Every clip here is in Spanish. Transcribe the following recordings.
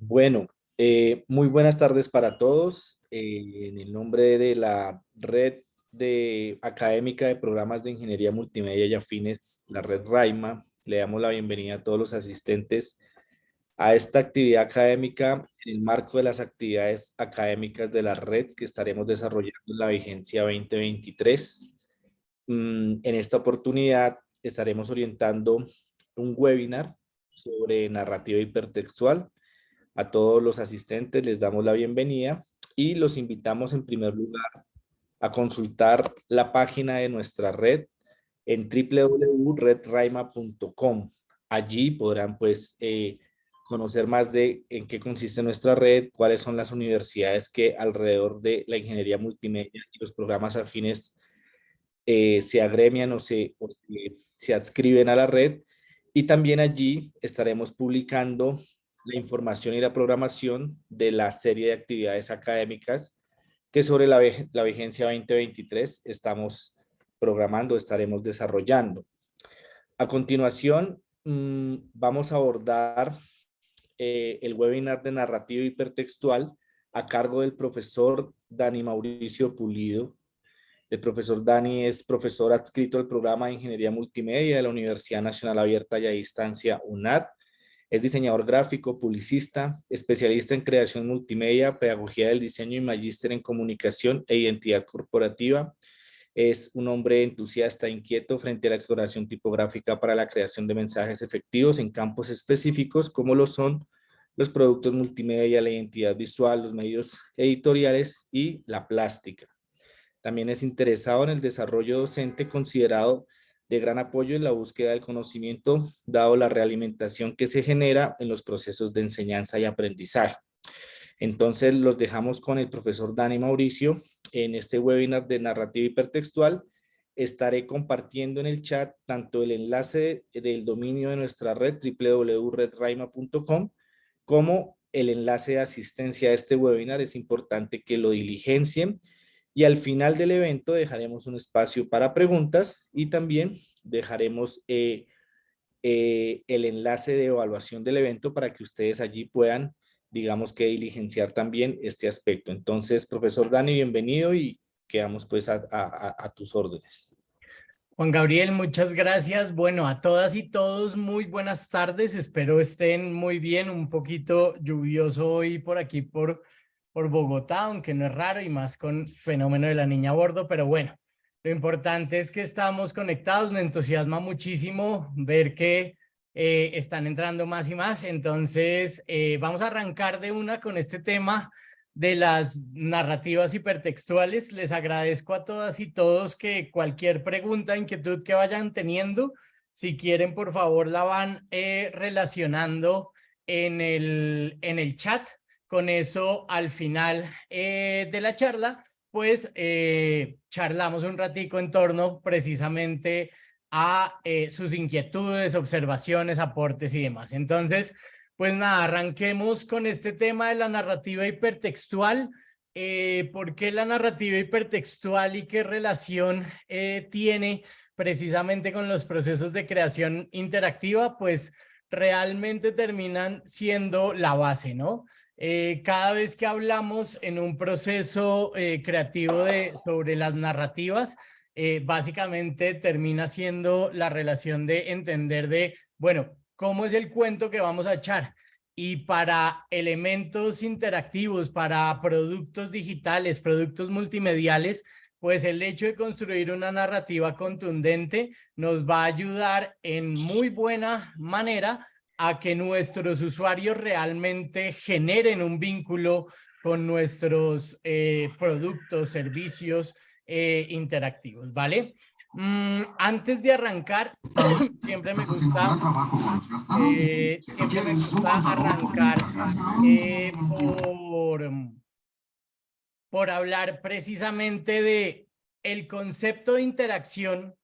Bueno, muy buenas tardes para todos. En el nombre de la Red Académica de Programas de Ingeniería Multimedia y Afines, la Red RAIMA, le damos la bienvenida a todos los asistentes a esta actividad académica en el marco de las actividades académicas de la red que estaremos desarrollando en la vigencia 2023. En esta oportunidad estaremos orientando un webinar sobre narrativa hipertextual. A todos los asistentes les damos la bienvenida y los invitamos en primer lugar a consultar la página de nuestra red en www.redraima.com. Allí podrán conocer más de en qué consiste nuestra red, cuáles son las universidades que alrededor de la ingeniería multimedia y los programas afines se agremian o se adscriben a la red, y también allí estaremos publicando la información y la programación de la serie de actividades académicas que sobre la vigencia 2023 estamos programando, estaremos desarrollando. A continuación, vamos a abordar el webinar de narrativa hipertextual a cargo del profesor Dani Mauricio Pulido. El profesor Dani es profesor adscrito al programa de Ingeniería Multimedia de la Universidad Nacional Abierta y a Distancia UNAD. Es diseñador gráfico, publicista, especialista en creación multimedia, pedagogía del diseño y magíster en comunicación e identidad corporativa. Es un hombre entusiasta e inquieto frente a la exploración tipográfica para la creación de mensajes efectivos en campos específicos como lo son los productos multimedia, la identidad visual, los medios editoriales y la plástica. También es interesado en el desarrollo docente, considerado de gran apoyo en la búsqueda del conocimiento, dado la realimentación que se genera en los procesos de enseñanza y aprendizaje. Entonces los dejamos con el profesor Dani Mauricio en este webinar de narrativa hipertextual. Estaré compartiendo en el chat tanto el enlace del dominio de nuestra red www.redraima.com como el enlace de asistencia a este webinar. Es importante que lo diligencien. Y al final del evento dejaremos un espacio para preguntas y también dejaremos el enlace de evaluación del evento para que ustedes allí puedan, digamos que diligenciar también este aspecto. Entonces, profesor Dani, bienvenido y quedamos pues a tus órdenes. Juan Gabriel, muchas gracias. Bueno, a todas y todos, muy buenas tardes. Espero estén muy bien. Un poquito lluvioso hoy por aquí, por Bogotá, aunque no es raro, y más con fenómeno de la niña a bordo, pero bueno, lo importante es que estamos conectados. Me entusiasma muchísimo ver que están entrando más y más. Entonces, vamos a arrancar de una con este tema de las narrativas hipertextuales. Les agradezco a todas y todos que cualquier pregunta, inquietud que vayan teniendo, si quieren, por favor, la van relacionando en el chat. Con eso, al final de la charla, pues charlamos un ratico en torno precisamente a sus inquietudes, observaciones, aportes y demás. Entonces, pues nada, arranquemos con este tema de la narrativa hipertextual. ¿Por qué la narrativa hipertextual y qué relación tiene precisamente con los procesos de creación interactiva? Pues realmente terminan siendo la base, ¿no? Cada vez que hablamos en un proceso creativo sobre las narrativas, básicamente termina siendo la relación de entender de, bueno, ¿cómo es el cuento que vamos a echar? Y para elementos interactivos, para productos digitales, productos multimediales, pues el hecho de construir una narrativa contundente nos va a ayudar en muy buena manera a que nuestros usuarios realmente generen un vínculo con nuestros productos, servicios interactivos, ¿vale? Antes de arrancar, siempre me gusta arrancar por hablar precisamente de el concepto de interacción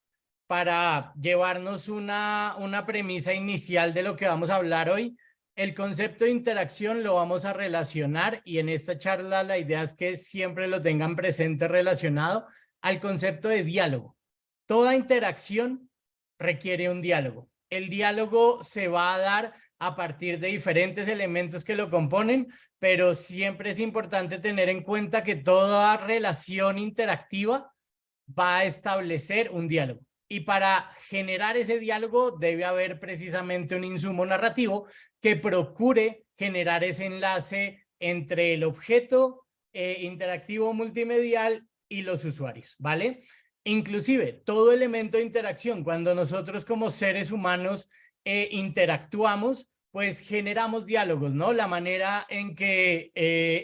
para llevarnos una premisa inicial de lo que vamos a hablar hoy. El concepto de interacción lo vamos a relacionar, y en esta charla la idea es que siempre lo tengan presente relacionado al concepto de diálogo. Toda interacción requiere un diálogo. El diálogo se va a dar a partir de diferentes elementos que lo componen, pero siempre es importante tener en cuenta que toda relación interactiva va a establecer un diálogo. Y para generar ese diálogo debe haber precisamente un insumo narrativo que procure generar ese enlace entre el objeto interactivo multimedial y los usuarios, ¿vale? Inclusive, todo elemento de interacción, cuando nosotros como seres humanos interactuamos, pues generamos diálogos, ¿no? La manera en que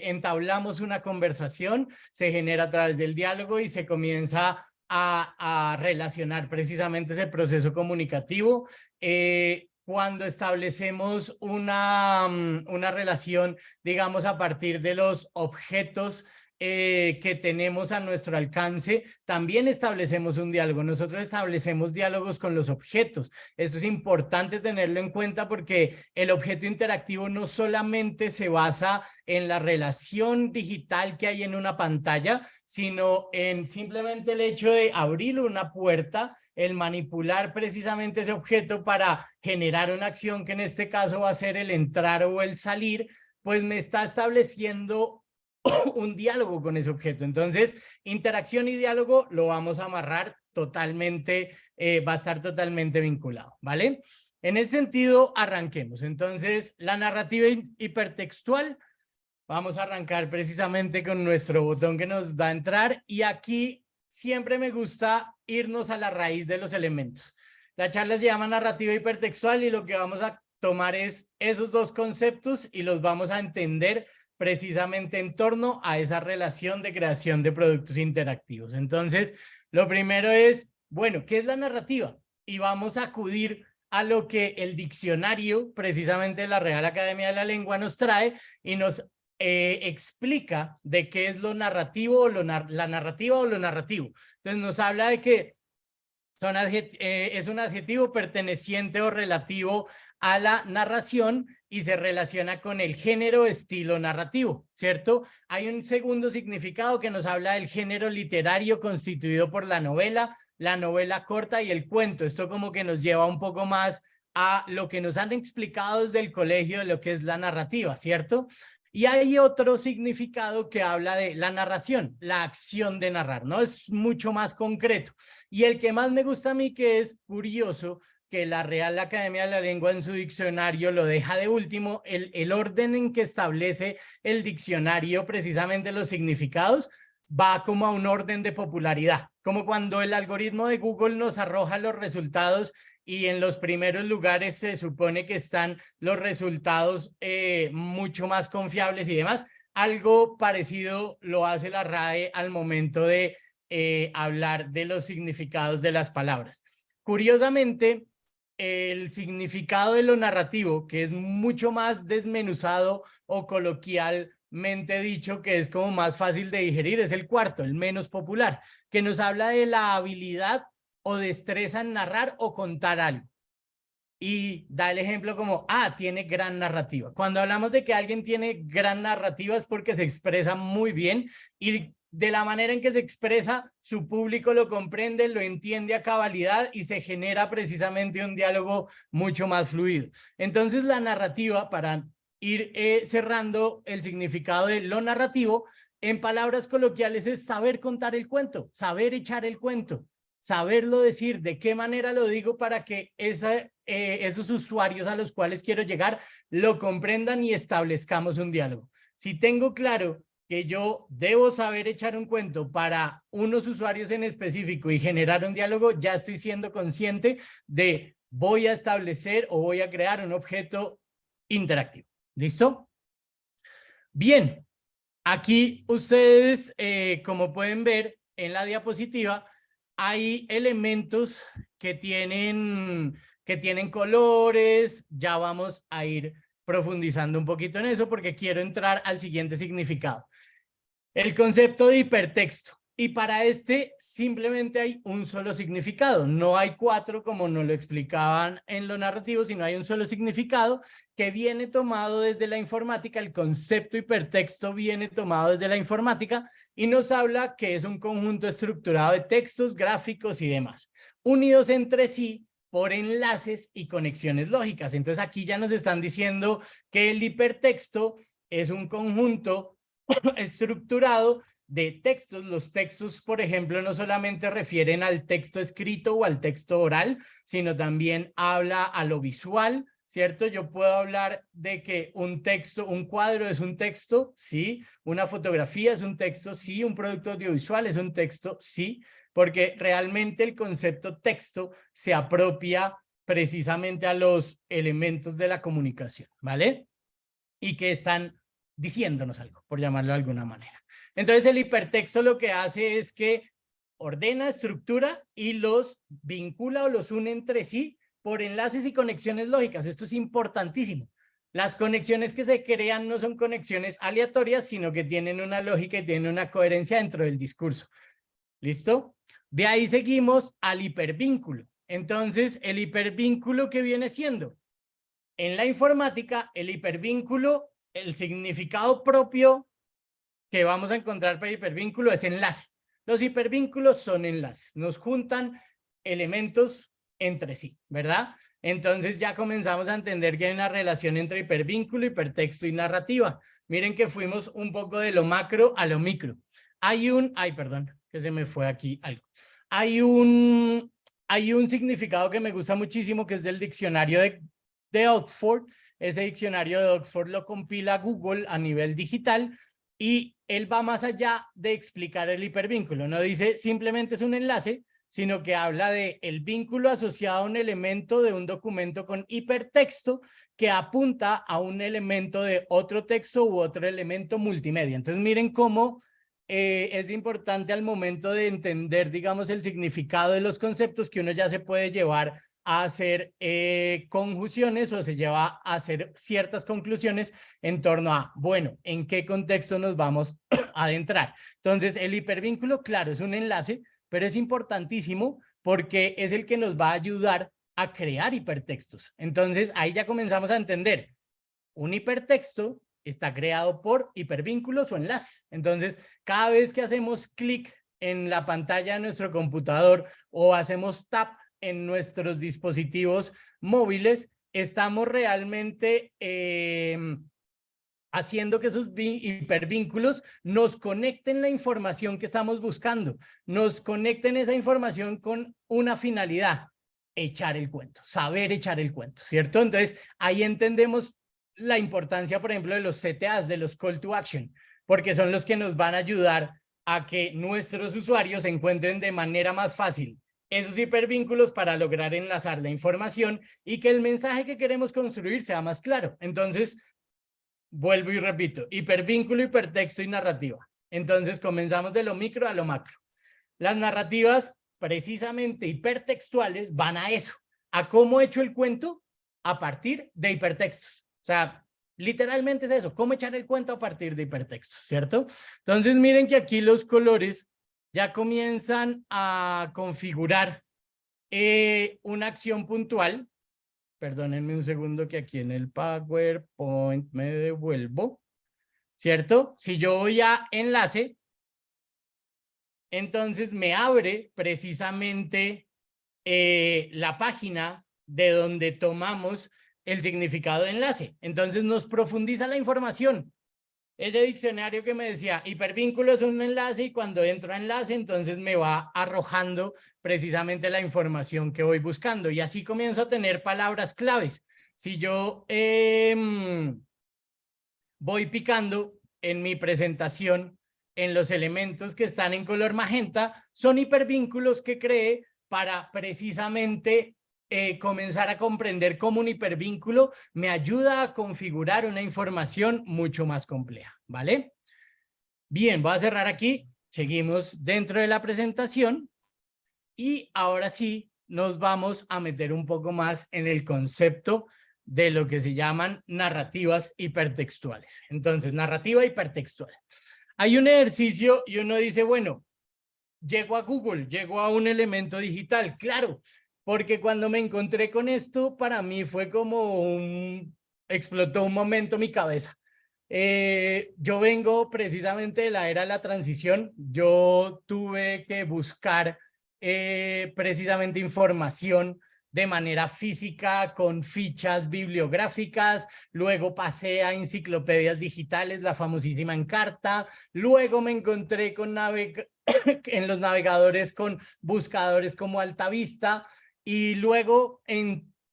entablamos una conversación se genera a través del diálogo y se comienza a relacionar precisamente ese proceso comunicativo. Cuando establecemos una relación, digamos, a partir de los objetos que tenemos a nuestro alcance, también establecemos un diálogo. Nosotros establecemos diálogos con los objetos. Esto es importante tenerlo en cuenta porque el objeto interactivo no solamente se basa en la relación digital que hay en una pantalla, sino en simplemente el hecho de abrir una puerta, el manipular precisamente ese objeto para generar una acción que en este caso va a ser el entrar o el salir, pues me está estableciendo un diálogo con ese objeto. Entonces, interacción y diálogo lo vamos a amarrar totalmente, va a estar totalmente vinculado, ¿vale? En ese sentido, arranquemos. Entonces, la narrativa hipertextual, vamos a arrancar precisamente con nuestro botón que nos da a entrar y aquí siempre me gusta irnos a la raíz de los elementos. La charla se llama narrativa hipertextual y lo que vamos a tomar es esos dos conceptos y los vamos a entender precisamente en torno a esa relación de creación de productos interactivos. Entonces, lo primero es, bueno, ¿qué es la narrativa? Y vamos a acudir a lo que el diccionario, precisamente de la Real Academia de la Lengua, nos trae y nos explica de qué es lo narrativo o la narrativa o lo narrativo. Entonces, nos habla de que es un adjetivo perteneciente o relativo a la narración y se relaciona con el género estilo narrativo, ¿cierto? Hay un segundo significado que nos habla del género literario constituido por la novela corta y el cuento. Esto como que nos lleva un poco más a lo que nos han explicado desde el colegio de lo que es la narrativa, ¿cierto? Y hay otro significado que habla de la narración, la acción de narrar, ¿no? Es mucho más concreto. Y el que más me gusta a mí, que es curioso, que la Real Academia de la Lengua en su diccionario lo deja de último, el orden en que establece el diccionario precisamente los significados, va como a un orden de popularidad, como cuando el algoritmo de Google nos arroja los resultados y en los primeros lugares se supone que están los resultados mucho más confiables y demás. Algo parecido lo hace la RAE al momento de hablar de los significados de las palabras. Curiosamente, el significado de lo narrativo, que es mucho más desmenuzado o coloquialmente dicho, que es como más fácil de digerir, es el cuarto, el menos popular, que nos habla de la habilidad o destreza en narrar o contar algo. Y da el ejemplo como, tiene gran narrativa. Cuando hablamos de que alguien tiene gran narrativa es porque se expresa muy bien y de la manera en que se expresa, su público lo comprende, lo entiende a cabalidad y se genera precisamente un diálogo mucho más fluido. Entonces la narrativa, para ir cerrando el significado de lo narrativo, en palabras coloquiales es saber contar el cuento, saber echar el cuento, saberlo decir, de qué manera lo digo para que esos usuarios a los cuales quiero llegar lo comprendan y establezcamos un diálogo. Si tengo claro que yo debo saber echar un cuento para unos usuarios en específico y generar un diálogo, ya estoy siendo consciente de voy a establecer o voy a crear un objeto interactivo. ¿Listo? Bien, aquí ustedes, como pueden ver en la diapositiva, hay elementos que tienen colores. Ya vamos a ir profundizando un poquito en eso porque quiero entrar al siguiente significado. El concepto de hipertexto. Y para este simplemente hay un solo significado. No hay cuatro como nos lo explicaban en lo narrativo, sino hay un solo significado que viene tomado desde la informática. El concepto hipertexto viene tomado desde la informática y nos habla que es un conjunto estructurado de textos, gráficos y demás, unidos entre sí por enlaces y conexiones lógicas. Entonces aquí ya nos están diciendo que el hipertexto es un conjunto estructurado de textos. Los textos, por ejemplo, no solamente refieren al texto escrito o al texto oral, sino también habla a lo visual, ¿cierto? Yo puedo hablar de que un texto, un cuadro es un texto, sí, una fotografía es un texto, sí, un producto audiovisual es un texto, sí, porque realmente el concepto texto se apropia precisamente a los elementos de la comunicación, ¿vale? Y que están diciéndonos algo, por llamarlo de alguna manera. Entonces el hipertexto lo que hace es que ordena, estructura y los vincula o los une entre sí por enlaces y conexiones lógicas. Esto es importantísimo. Las conexiones que se crean no son conexiones aleatorias, sino que tienen una lógica y tienen una coherencia dentro del discurso. ¿Listo? De ahí seguimos al hipervínculo. Entonces, el hipervínculo, ¿qué viene siendo? En la informática, el hipervínculo, el significado propio que vamos a encontrar para hipervínculo es enlace. Los hipervínculos son enlaces, nos juntan elementos entre sí, ¿verdad? Entonces ya comenzamos a entender que hay una relación entre hipervínculo, hipertexto y narrativa. Miren que fuimos un poco de lo macro a lo micro. Perdón, que se me fue aquí algo. Hay un significado que me gusta muchísimo, que es del diccionario de Oxford. Ese diccionario de Oxford lo compila Google a nivel digital y él va más allá de explicar el hipervínculo. No dice simplemente es un enlace, sino que habla de el vínculo asociado a un elemento de un documento con hipertexto que apunta a un elemento de otro texto u otro elemento multimedia. Entonces miren cómo es importante al momento de entender, digamos, el significado de los conceptos, que uno ya se puede llevar a hacer conjunciones o se lleva a hacer ciertas conclusiones en torno a, bueno, ¿en qué contexto nos vamos a adentrar? Entonces, el hipervínculo, claro, es un enlace, pero es importantísimo porque es el que nos va a ayudar a crear hipertextos. Entonces, ahí ya comenzamos a entender, un hipertexto está creado por hipervínculos o enlaces. Entonces, cada vez que hacemos clic en la pantalla de nuestro computador o hacemos tap en nuestros dispositivos móviles, estamos realmente haciendo que esos hipervínculos nos conecten la información que estamos buscando, nos conecten esa información con una finalidad, echar el cuento, saber echar el cuento, ¿cierto? Entonces, ahí entendemos la importancia, por ejemplo, de los CTAs, de los Call to Action, porque son los que nos van a ayudar a que nuestros usuarios encuentren de manera más fácil esos hipervínculos para lograr enlazar la información y que el mensaje que queremos construir sea más claro. Entonces, vuelvo y repito, hipervínculo, hipertexto y narrativa. Entonces, comenzamos de lo micro a lo macro. Las narrativas, precisamente hipertextuales, van a eso, a cómo he hecho el cuento a partir de hipertextos. O sea, literalmente es eso, cómo echar el cuento a partir de hipertextos, ¿cierto? Entonces, miren que aquí los colores ya comienzan a configurar una acción puntual. Perdónenme un segundo que aquí en el PowerPoint me devuelvo, ¿cierto? Si yo voy a enlace, entonces me abre precisamente la página de donde tomamos el significado de enlace. Entonces nos profundiza la información. Ese diccionario que me decía hipervínculo es un enlace y cuando entro a enlace entonces me va arrojando precisamente la información que voy buscando y así comienzo a tener palabras claves. Si yo voy picando en mi presentación en los elementos que están en color magenta, son hipervínculos que creé para precisamente comenzar a comprender cómo un hipervínculo me ayuda a configurar una información mucho más compleja, ¿vale? Bien, voy a cerrar aquí, seguimos dentro de la presentación y ahora sí nos vamos a meter un poco más en el concepto de lo que se llaman narrativas hipertextuales. Entonces, narrativa hipertextual. Hay un ejercicio y uno dice, bueno, llego a Google, llego a un elemento digital, claro, porque cuando me encontré con esto, para mí fue como explotó un momento mi cabeza. Yo vengo precisamente de la era de la transición, yo tuve que buscar precisamente información de manera física con fichas bibliográficas, luego pasé a enciclopedias digitales, la famosísima Encarta, luego me encontré con en los navegadores con buscadores como Altavista y luego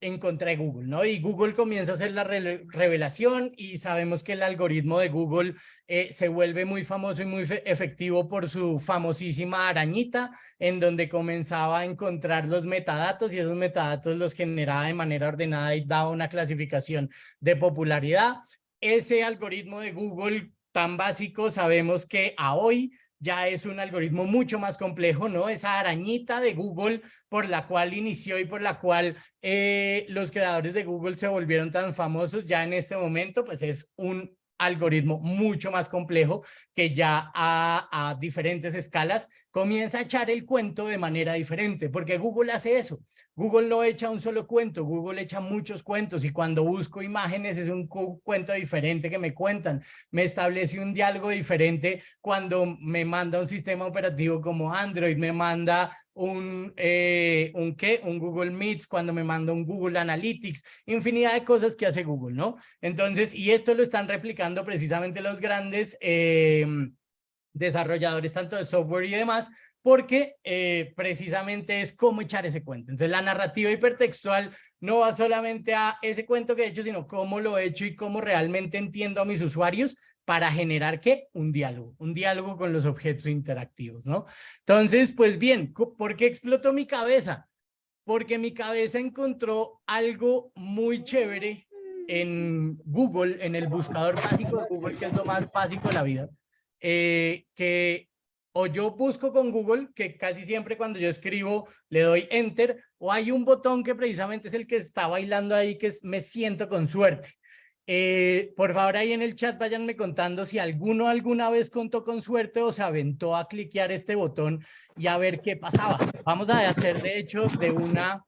encontré Google, ¿no? Y Google comienza a hacer la revelación y sabemos que el algoritmo de Google se vuelve muy famoso y muy efectivo por su famosísima arañita, en donde comenzaba a encontrar los metadatos y esos metadatos los generaba de manera ordenada y daba una clasificación de popularidad. Ese algoritmo de Google tan básico sabemos que a hoy ya es un algoritmo mucho más complejo, ¿no? Esa arañita de Google por la cual inició y por la cual los creadores de Google se volvieron tan famosos, ya en este momento pues es un algoritmo mucho más complejo que ya a diferentes escalas comienza a echar el cuento de manera diferente, porque Google hace eso. Google no echa un solo cuento, Google echa muchos cuentos y cuando busco imágenes es un cuento diferente que me cuentan. Me establece un diálogo diferente cuando me manda un sistema operativo como Android, me manda un Google Meets, cuando me manda un Google Analytics, infinidad de cosas que hace Google, ¿no? Entonces, y esto lo están replicando precisamente los grandes desarrolladores, tanto de software y demás, porque precisamente es cómo echar ese cuento. Entonces, la narrativa hipertextual no va solamente a ese cuento que he hecho, sino cómo lo he hecho y cómo realmente entiendo a mis usuarios para generar, ¿qué? Un diálogo con los objetos interactivos, ¿no? Entonces, pues bien, ¿por qué explotó mi cabeza? Porque mi cabeza encontró algo muy chévere en Google, en el buscador básico de Google, que es lo más básico de la vida, que o yo busco con Google, que casi siempre cuando yo escribo le doy enter, o hay un botón que precisamente es el que está bailando ahí, que es me siento con suerte. Por favor, ahí en el chat váyanme contando si alguno alguna vez contó con suerte o se aventó a cliquear este botón y a ver qué pasaba. Vamos a hacer de hecho de una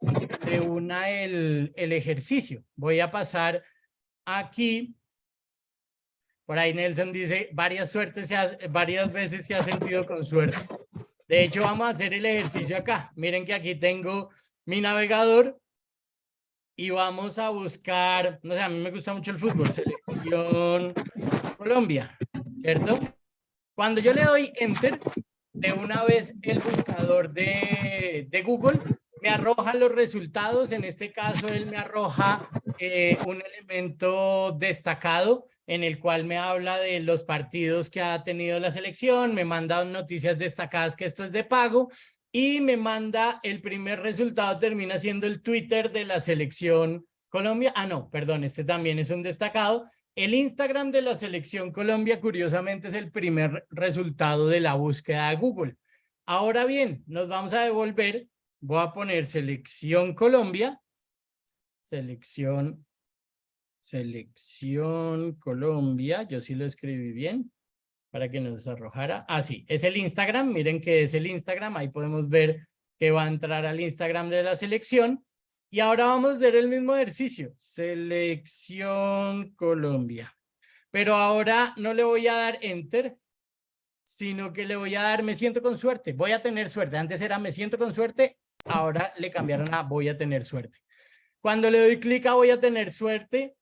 el ejercicio. Voy a pasar aquí. Por ahí Nelson dice, varias veces se ha sentido con suerte. De hecho, vamos a hacer el ejercicio acá. Miren que aquí tengo mi navegador y vamos a buscar, no sé, a mí me gusta mucho el fútbol, Selección Colombia, ¿cierto? Cuando yo le doy enter, de una vez el buscador de Google me arroja los resultados. En este caso, él me arroja un elemento destacado en el cual me habla de los partidos que ha tenido la selección, me manda noticias destacadas que esto es de pago y me manda el primer resultado, termina siendo el Twitter de la selección Colombia. Ah, no, perdón, este también es un destacado. El Instagram de la selección Colombia, curiosamente, es el primer resultado de la búsqueda de Google. Ahora bien, nos vamos a devolver. Voy a poner selección Colombia. Selección Colombia. Yo sí lo escribí bien para que nos arrojara. Ah, sí, es el Instagram. Miren que es el Instagram. Ahí podemos ver que va a entrar al Instagram de la selección. Y ahora vamos a hacer el mismo ejercicio. Selección Colombia. Pero ahora no le voy a dar enter, sino que le voy a dar me siento con suerte. Voy a tener suerte. Antes era me siento con suerte. Ahora le cambiaron a voy a tener suerte. Cuando le doy clic a voy a tener suerte,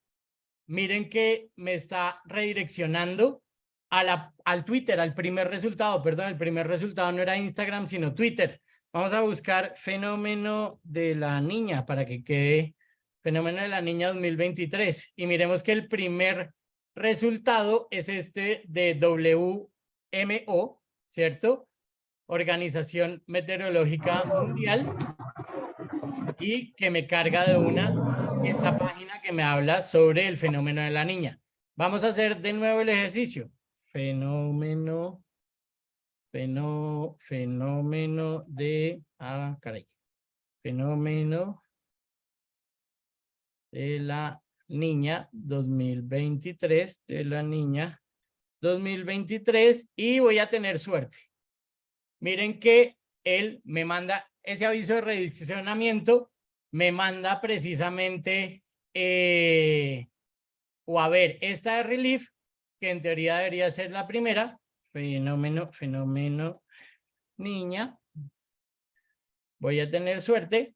miren que me está redireccionando al Twitter, al primer resultado. Perdón, el primer resultado no era Instagram, sino Twitter. Vamos a buscar fenómeno de la niña para que quede fenómeno de la niña 2023. Y miremos que el primer resultado es este de WMO, ¿cierto? Organización Meteorológica Mundial, y que me carga de una esta página que me habla sobre el fenómeno de la niña. Vamos a hacer de nuevo el ejercicio. Fenómeno de, caray, fenómeno de la niña 2023, de la niña 2023, y voy a tener suerte. Miren que él me manda ese aviso de redireccionamiento, me manda precisamente, o a ver, esta de Relief, que en teoría debería ser la primera, fenómeno, niña, voy a tener suerte,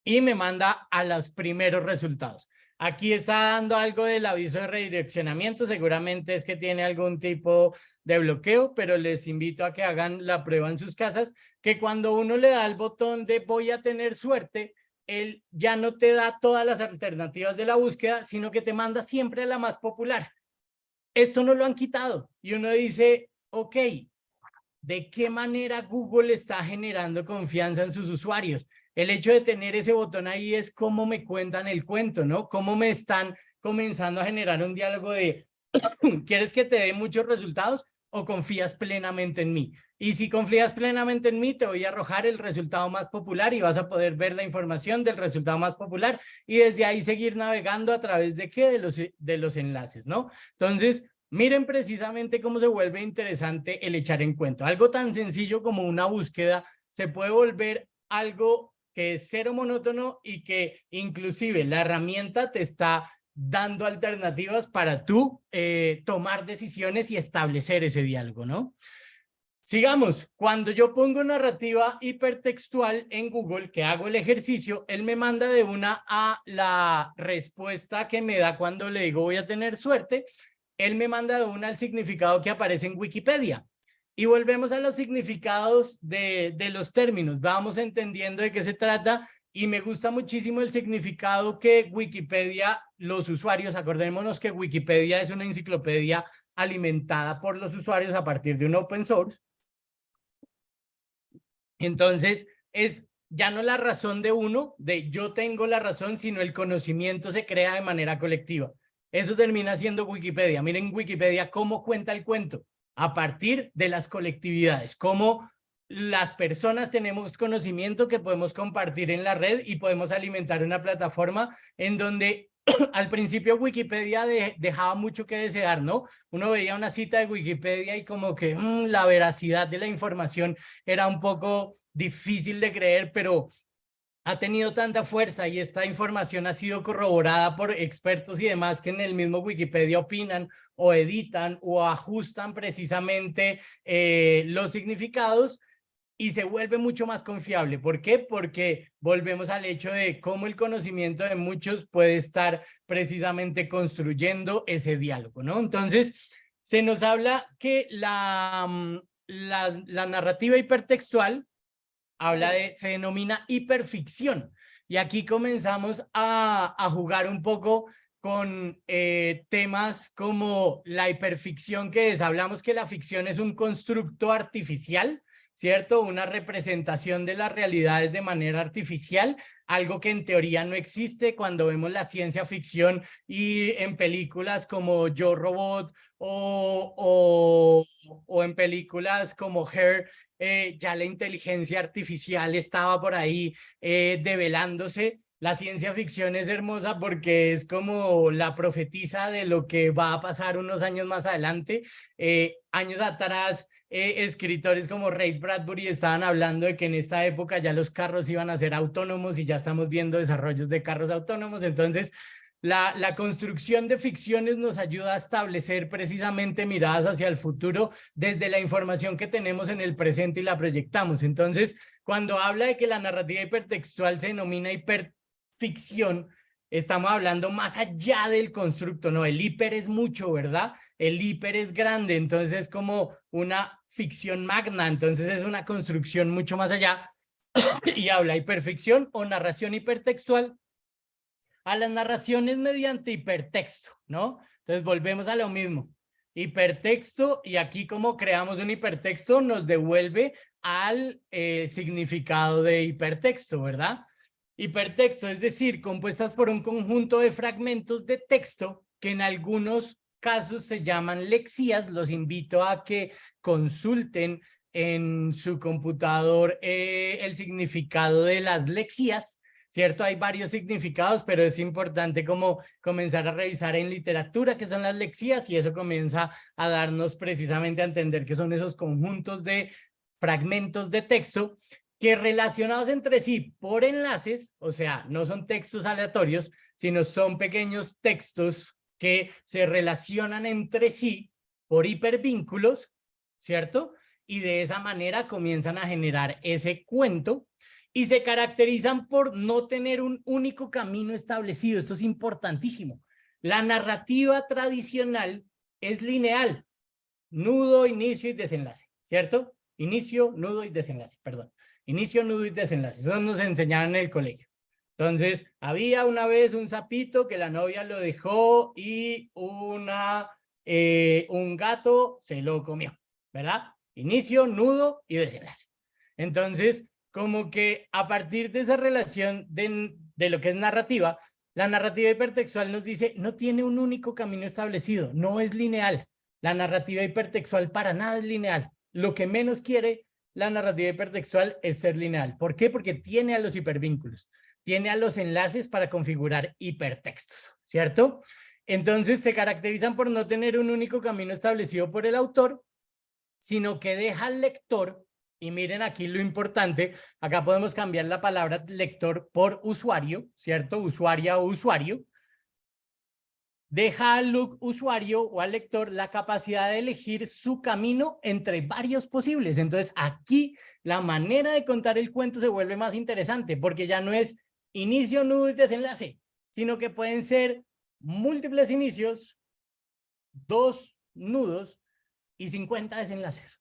y me manda a los primeros resultados. Aquí está dando algo del aviso de redireccionamiento, seguramente es que tiene algún tipo de bloqueo, pero les invito a que hagan la prueba en sus casas, que cuando uno le da el botón de voy a tener suerte, él ya no te da todas las alternativas de la búsqueda, sino que te manda siempre a la más popular. Esto no lo han quitado y uno dice, ok, ¿de qué manera Google está generando confianza en sus usuarios? El hecho de tener ese botón ahí es cómo me cuentan el cuento, ¿no? Cómo me están comenzando a generar un diálogo de, ¿quieres que te dé muchos resultados o confías plenamente en mí? Y si confías plenamente en mí, te voy a arrojar el resultado más popular y vas a poder ver la información del resultado más popular y desde ahí seguir navegando a través de qué, de los enlaces, ¿no? Entonces, miren precisamente cómo se vuelve interesante el echar en cuenta. Algo tan sencillo como una búsqueda se puede volver algo que es cero monótono y que inclusive la herramienta te está dando alternativas para tú tomar decisiones y establecer ese diálogo, ¿no? Sigamos, cuando yo pongo narrativa hipertextual en Google, que hago el ejercicio, él me manda de una a la respuesta que me da cuando le digo voy a tener suerte, él me manda de una al significado que aparece en Wikipedia. Y volvemos a los significados de los términos, vamos entendiendo de qué se trata y me gusta muchísimo el significado que Wikipedia, los usuarios, acordémonos que Wikipedia es una enciclopedia alimentada por los usuarios a partir de un open source. Entonces, es ya no la razón de uno, de yo tengo la razón, sino el conocimiento se crea de manera colectiva. Eso termina siendo Wikipedia. Miren Wikipedia cómo cuenta el cuento, a partir de las colectividades, cómo las personas tenemos conocimiento que podemos compartir en la red y podemos alimentar una plataforma en donde al principio Wikipedia dejaba mucho que desear, ¿no? Uno veía una cita de Wikipedia y como que la veracidad de la información era un poco difícil de creer, pero ha tenido tanta fuerza y esta información ha sido corroborada por expertos y demás que en el mismo Wikipedia opinan o editan o ajustan precisamente los significados y se vuelve mucho más confiable. ¿Por qué? Porque volvemos al hecho de cómo el conocimiento de muchos puede estar precisamente construyendo ese diálogo, ¿no? Entonces, se nos habla que la narrativa hipertextual se denomina hiperficción. Y aquí comenzamos a jugar un poco con temas como la hiperficción, que es, hablamos que la ficción es un constructo artificial, ¿cierto? Una representación de las realidades de manera artificial, algo que en teoría no existe cuando vemos la ciencia ficción y en películas como Yo Robot o en películas como Her, ya la inteligencia artificial estaba por ahí develándose. La ciencia ficción es hermosa porque es como la profetisa de lo que va a pasar unos años más adelante. Años atrás, escritores como Ray Bradbury estaban hablando de que en esta época ya los carros iban a ser autónomos y ya estamos viendo desarrollos de carros autónomos. Entonces, la construcción de ficciones nos ayuda a establecer precisamente miradas hacia el futuro desde la información que tenemos en el presente y la proyectamos. Entonces, cuando habla de que la narrativa hipertextual se denomina hiperficción, estamos hablando más allá del constructo, ¿no? El hiper es mucho, ¿verdad? El hiper es grande, entonces es como una ficción magna, entonces es una construcción mucho más allá y habla hiperficción o narración hipertextual a las narraciones mediante hipertexto, ¿no? Entonces volvemos a lo mismo. Hipertexto, y aquí como creamos un hipertexto nos devuelve al significado de hipertexto, ¿verdad? Hipertexto, es decir, compuestas por un conjunto de fragmentos de texto que en algunos casos se llaman lexías. Los invito a que consulten en su computador el significado de las lexías. ¿Cierto? Hay varios significados, pero es importante como comenzar a revisar en literatura qué son las lexías y eso comienza a darnos precisamente a entender qué son esos conjuntos de fragmentos de texto que relacionados entre sí por enlaces, o sea, no son textos aleatorios, sino son pequeños textos que se relacionan entre sí por hipervínculos, ¿cierto? Y de esa manera comienzan a generar ese cuento. y se caracterizan por no tener un único camino establecido. Esto es importantísimo. La narrativa tradicional es lineal, nudo, inicio y desenlace, ¿cierto? Inicio, nudo y desenlace, perdón. Inicio, nudo y desenlace. Eso nos enseñaron en el colegio. Entonces, había una vez un sapito que la novia lo dejó y un gato se lo comió, ¿verdad? Inicio, nudo y desenlace. Entonces, como que a partir de esa relación de lo que es narrativa, la narrativa hipertextual nos dice, no tiene un único camino establecido, no es lineal. La narrativa hipertextual para nada es lineal. Lo que menos quiere la narrativa hipertextual es ser lineal. ¿Por qué? Porque tiene a los hipervínculos, tiene a los enlaces para configurar hipertextos, ¿cierto? Entonces se caracterizan por no tener un único camino establecido por el autor, sino que deja al lector, y miren aquí lo importante, acá podemos cambiar la palabra lector por usuario, ¿cierto? Usuaria o usuario. Deja al usuario o al lector la capacidad de elegir su camino entre varios posibles. Entonces aquí la manera de contar el cuento se vuelve más interesante, porque ya no es inicio, nudo y desenlace, sino que pueden ser múltiples inicios, 2 nudos y 50 desenlaces.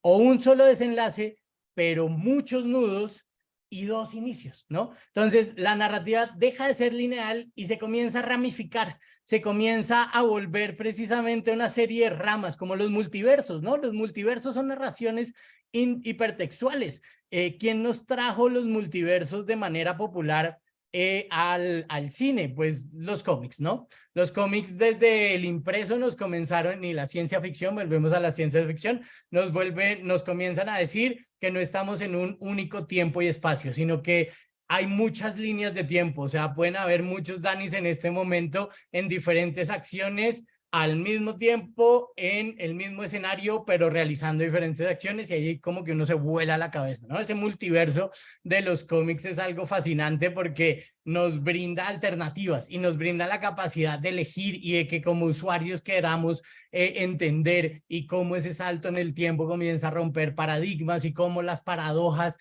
O un solo desenlace, pero muchos nudos y 2 inicios, ¿no? Entonces, la narrativa deja de ser lineal y se comienza a ramificar, se comienza a volver precisamente una serie de ramas, como los multiversos, ¿no? Los multiversos son narraciones hipertextuales. ¿Quién nos trajo los multiversos de manera popular al cine? Pues los cómics, ¿no? Los cómics desde el impreso nos comenzaron, y la ciencia ficción, volvemos a la ciencia ficción, nos comienzan a decir que no estamos en un único tiempo y espacio, sino que hay muchas líneas de tiempo, o sea, pueden haber muchos Danis en este momento en diferentes acciones al mismo tiempo, en el mismo escenario, pero realizando diferentes acciones, y ahí como que uno se vuela la cabeza, ¿no? Ese multiverso de los cómics es algo fascinante porque nos brinda alternativas y nos brinda la capacidad de elegir y de que como usuarios queramos entender, y cómo ese salto en el tiempo comienza a romper paradigmas y cómo las paradojas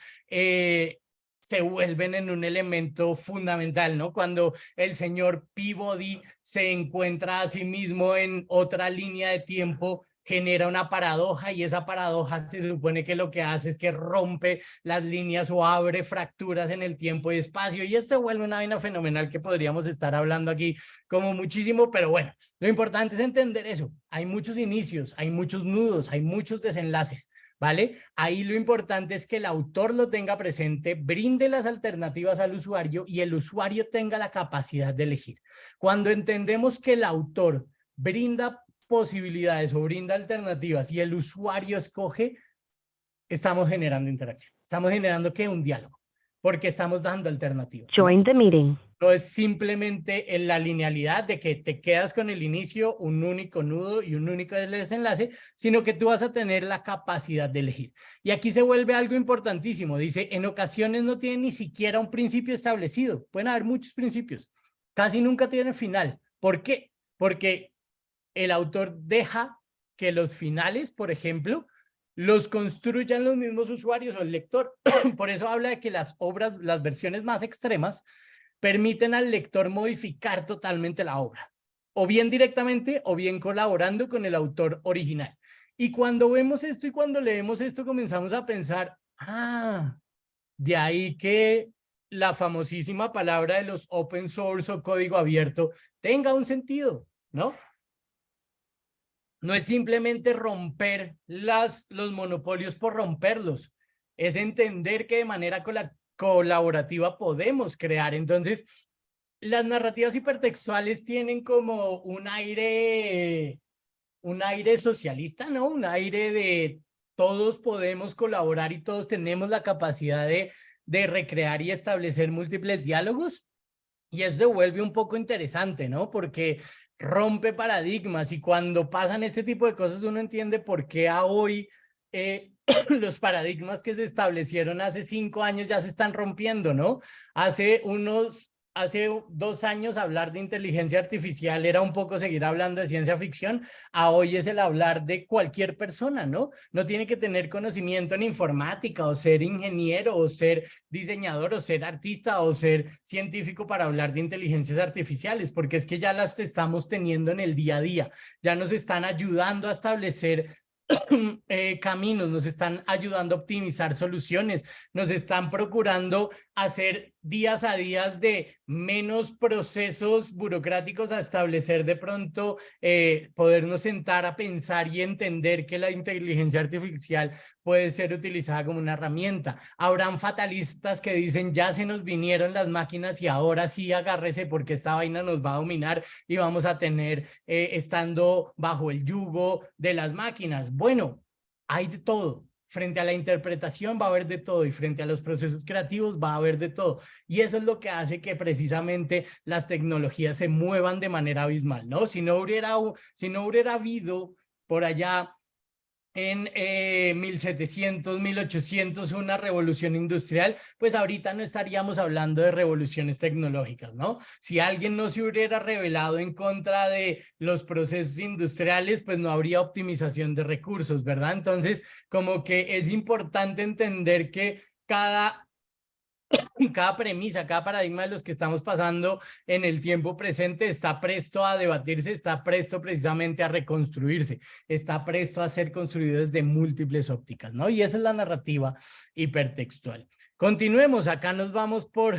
se vuelven en un elemento fundamental, ¿no? Cuando el señor Peabody se encuentra a sí mismo en otra línea de tiempo, genera una paradoja, y esa paradoja se supone que lo que hace es que rompe las líneas o abre fracturas en el tiempo y espacio, y eso se vuelve una vaina fenomenal que podríamos estar hablando aquí como muchísimo, pero bueno, lo importante es entender eso. Hay muchos inicios, hay muchos nudos, hay muchos desenlaces, ¿vale? Ahí lo importante es que el autor lo tenga presente, brinde las alternativas al usuario y el usuario tenga la capacidad de elegir. Cuando entendemos que el autor brinda posibilidades o brinda alternativas y el usuario escoge, estamos generando interacción. Estamos generando, ¿qué? Un diálogo, porque estamos dando alternativas, ¿no? Join the meeting. No es simplemente en la linealidad de que te quedas con el inicio, un único nudo y un único desenlace, sino que tú vas a tener la capacidad de elegir. Y aquí se vuelve algo importantísimo. Dice, en ocasiones no tiene ni siquiera un principio establecido. Pueden haber muchos principios. Casi nunca tienen final. ¿Por qué? Porque el autor deja que los finales, por ejemplo, los construyan los mismos usuarios o el lector. Por eso habla de que las obras, las versiones más extremas, permiten al lector modificar totalmente la obra, o bien directamente o bien colaborando con el autor original. Y cuando vemos esto y cuando leemos esto, comenzamos a pensar, de ahí que la famosísima palabra de los open source o código abierto tenga un sentido, ¿no? No es simplemente romper los monopolios por romperlos, es entender que de manera colaborativa podemos crear. Entonces, las narrativas hipertextuales tienen como un aire socialista, ¿no? Un aire de todos podemos colaborar y todos tenemos la capacidad de recrear y establecer múltiples diálogos. Y eso se vuelve un poco interesante, ¿no? Porque rompe paradigmas, y cuando pasan este tipo de cosas uno entiende por qué a hoy los paradigmas que se establecieron hace 5 años ya se están rompiendo, ¿no? Hace unos hace 2 años hablar de inteligencia artificial era un poco seguir hablando de ciencia ficción, a hoy es el hablar de cualquier persona, ¿no? No tiene que tener conocimiento en informática o ser ingeniero o ser diseñador o ser artista o ser científico para hablar de inteligencias artificiales, porque es que ya las estamos teniendo en el día a día, ya nos están ayudando a establecer caminos, nos están ayudando a optimizar soluciones, nos están procurando hacer días a días de menos procesos burocráticos a establecer de pronto, podernos sentar a pensar y entender que la inteligencia artificial puede ser utilizada como una herramienta. Habrán fatalistas que dicen ya se nos vinieron las máquinas y ahora sí agárrese porque esta vaina nos va a dominar y vamos a tener estando bajo el yugo de las máquinas. Bueno, hay de todo. Frente a la interpretación va a haber de todo y frente a los procesos creativos va a haber de todo. Y eso es lo que hace que precisamente las tecnologías se muevan de manera abismal, ¿no? Si no hubiera habido por allá en 1700, 1800 una revolución industrial, pues ahorita no estaríamos hablando de revoluciones tecnológicas, ¿no? Si alguien no se hubiera rebelado en contra de los procesos industriales, pues no habría optimización de recursos, ¿verdad? Entonces, como que es importante entender que cada premisa, cada paradigma de los que estamos pasando en el tiempo presente está presto a debatirse, está presto precisamente a reconstruirse, está presto a ser construido desde múltiples ópticas, ¿no? Y esa es la narrativa hipertextual. Continuemos, acá nos vamos por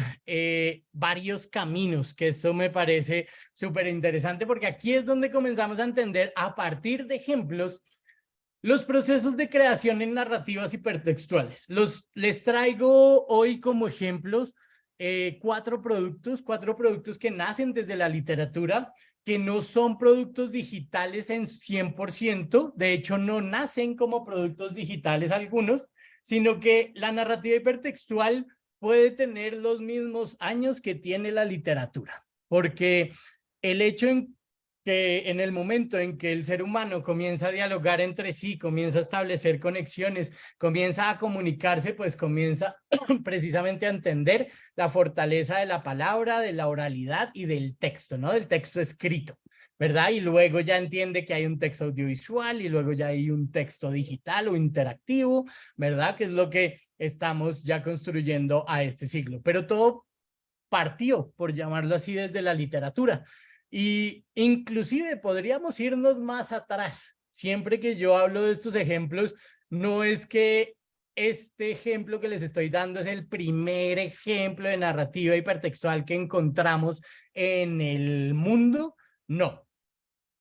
varios caminos, que esto me parece súper interesante porque aquí es donde comenzamos a entender a partir de ejemplos los procesos de creación en narrativas hipertextuales. Les traigo hoy como ejemplos 4 productos que nacen desde la literatura, que no son productos digitales en 100%, de hecho no nacen como productos digitales algunos, sino que la narrativa hipertextual puede tener los mismos años que tiene la literatura, porque el hecho en que en el momento en que el ser humano comienza a dialogar entre sí, comienza a establecer conexiones, comienza a comunicarse, pues comienza precisamente a entender la fortaleza de la palabra, de la oralidad y del texto, ¿no? Del texto escrito, ¿verdad? Y luego ya entiende que hay un texto audiovisual y luego ya hay un texto digital o interactivo, ¿verdad? Que es lo que estamos ya construyendo a este siglo. Pero todo partió, por llamarlo así, desde la literatura. Y inclusive podríamos irnos más atrás. Siempre que yo hablo de estos ejemplos, no es que este ejemplo que les estoy dando es el primer ejemplo de narrativa hipertextual que encontramos en el mundo, no.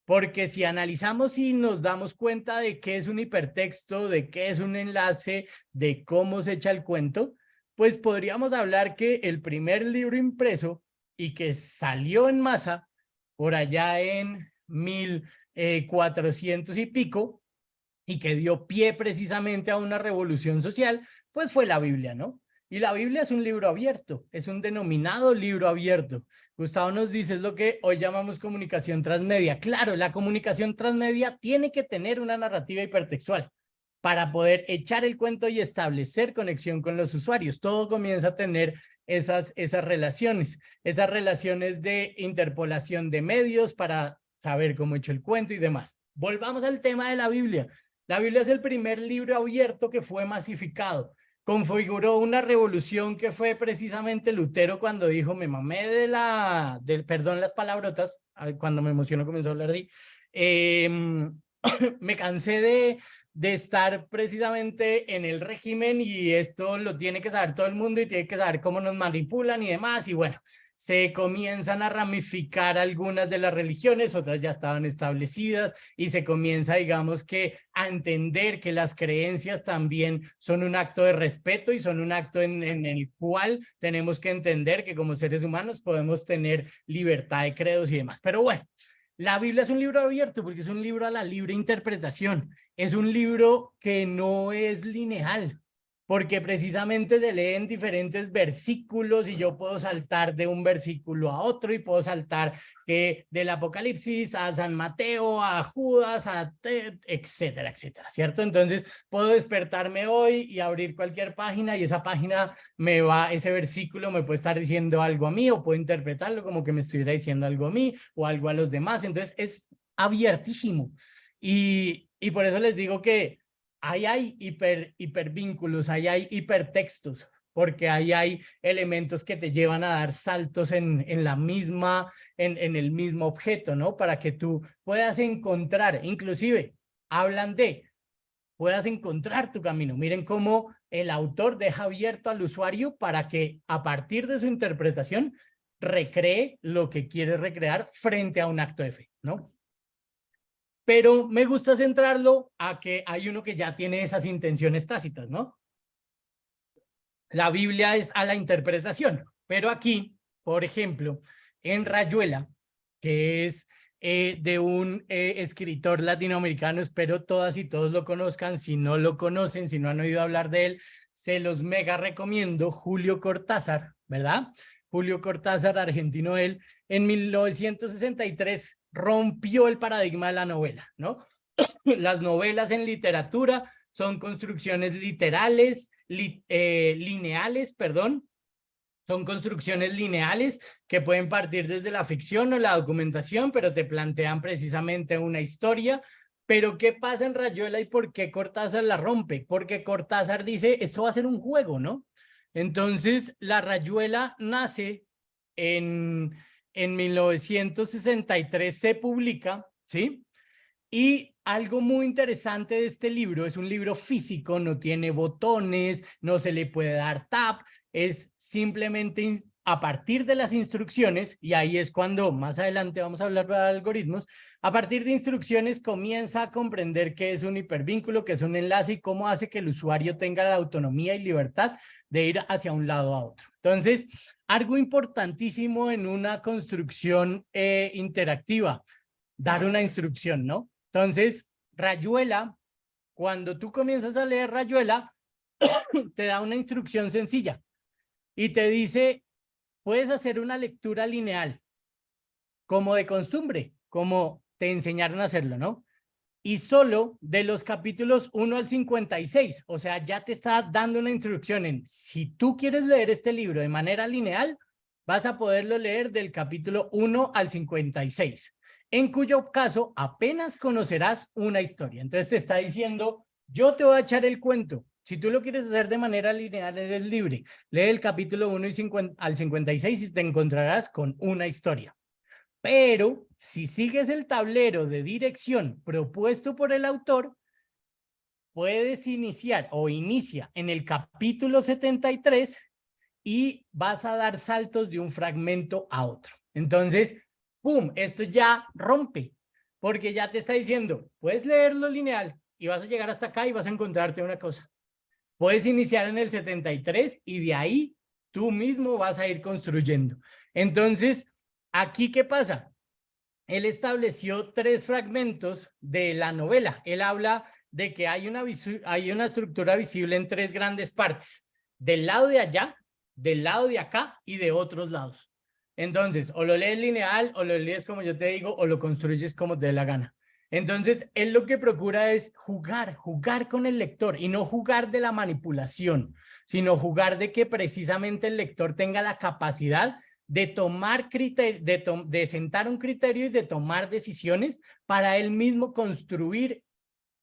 Porque si analizamos y nos damos cuenta de qué es un hipertexto, de qué es un enlace, de cómo se echa el cuento, pues podríamos hablar que el primer libro impreso y que salió en masa por allá en 1400 y pico, y que dio pie precisamente a una revolución social, pues fue la Biblia, ¿no? Y la Biblia es un libro abierto, es un denominado libro abierto. Gustavo nos dice, es lo que hoy llamamos comunicación transmedia. Claro, la comunicación transmedia tiene que tener una narrativa hipertextual para poder echar el cuento y establecer conexión con los usuarios. Todo comienza a tener esas relaciones de interpolación de medios para saber cómo he hecho el cuento y demás. Volvamos al tema de la Biblia. La Biblia es el primer libro abierto que fue masificado. Configuró una revolución que fue precisamente Lutero cuando dijo, me mamé perdón las palabrotas, cuando me emociono comienzo a hablar así, me cansé de estar precisamente en el régimen y esto lo tiene que saber todo el mundo y tiene que saber cómo nos manipulan y demás, y bueno, se comienzan a ramificar algunas de las religiones, otras ya estaban establecidas y se comienza, digamos que, a entender que las creencias también son un acto de respeto y son un acto en el cual tenemos que entender que como seres humanos podemos tener libertad de credos y demás. Pero bueno, la Biblia es un libro abierto porque es un libro a la libre interpretación, es un libro que no es lineal, porque precisamente se leen diferentes versículos y yo puedo saltar de un versículo a otro y puedo saltar del Apocalipsis a San Mateo, a Judas, etcétera, etcétera, ¿cierto? Entonces puedo despertarme hoy y abrir cualquier página y esa página ese versículo me puede estar diciendo algo a mí o puedo interpretarlo como que me estuviera diciendo algo a mí o algo a los demás. Entonces es abiertísimo y por eso les digo que ahí hay hipervínculos, ahí hay hipertextos, porque ahí hay elementos que te llevan a dar saltos en el mismo objeto, ¿no? Para que tú puedas encontrar, inclusive, puedas encontrar tu camino. Miren cómo el autor deja abierto al usuario para que a partir de su interpretación recree lo que quiere recrear frente a un acto de fe, ¿no? Pero me gusta centrarlo a que hay uno que ya tiene esas intenciones tácitas, ¿no? La Biblia es a la interpretación, pero aquí, por ejemplo, en Rayuela, que es de un escritor latinoamericano, espero todas y todos lo conozcan, si no lo conocen, si no han oído hablar de él, se los mega recomiendo, Julio Cortázar, ¿verdad? Julio Cortázar, argentino él, en 1963 rompió el paradigma de la novela, ¿no? Las novelas en literatura son construcciones lineales, perdón, son construcciones lineales que pueden partir desde la ficción o la documentación, pero te plantean precisamente una historia. Pero ¿qué pasa en Rayuela y por qué Cortázar la rompe? Porque Cortázar dice, esto va a ser un juego, ¿no? Entonces, la Rayuela nace en 1963, se publica, ¿sí? Y algo muy interesante de este libro, es un libro físico, no tiene botones, no se le puede dar tap, es simplemente a partir de las instrucciones, y ahí es cuando más adelante vamos a hablar de algoritmos, a partir de instrucciones comienza a comprender qué es un hipervínculo, qué es un enlace y cómo hace que el usuario tenga la autonomía y libertad de ir hacia un lado a otro. Entonces, algo importantísimo en una construcción interactiva, dar una instrucción, ¿no? Entonces, Rayuela, cuando tú comienzas a leer Rayuela, te da una instrucción sencilla y te dice, puedes hacer una lectura lineal, como de costumbre, como te enseñaron a hacerlo, ¿no? Y solo de los capítulos 1 al 56, o sea, ya te está dando una instrucción en, si tú quieres leer este libro de manera lineal, vas a poderlo leer del capítulo 1 al 56. En cuyo caso apenas conocerás una historia. Entonces te está diciendo, yo te voy a echar el cuento. Si tú lo quieres hacer de manera lineal, eres libre. Lee el capítulo 1 al 56 y te encontrarás con una historia. Pero si sigues el tablero de dirección propuesto por el autor, puedes iniciar o inicia en el capítulo 73 y vas a dar saltos de un fragmento a otro. Entonces, ¡pum! Esto ya rompe, porque ya te está diciendo, puedes leerlo lineal y vas a llegar hasta acá y vas a encontrarte una cosa. Puedes iniciar en el 73 y de ahí tú mismo vas a ir construyendo. Entonces, ¿aquí qué pasa? Él estableció 3 fragmentos de la novela. Él habla de que hay una estructura visible en 3 grandes partes. Del lado de allá, del lado de acá y de otros lados. Entonces, o lo lees lineal, o lo lees como yo te digo, o lo construyes como te dé la gana. Entonces, él lo que procura es jugar con el lector y no jugar de la manipulación, sino jugar de que precisamente el lector tenga la capacidad de tomar criterio, de sentar un criterio y de tomar decisiones para él mismo construir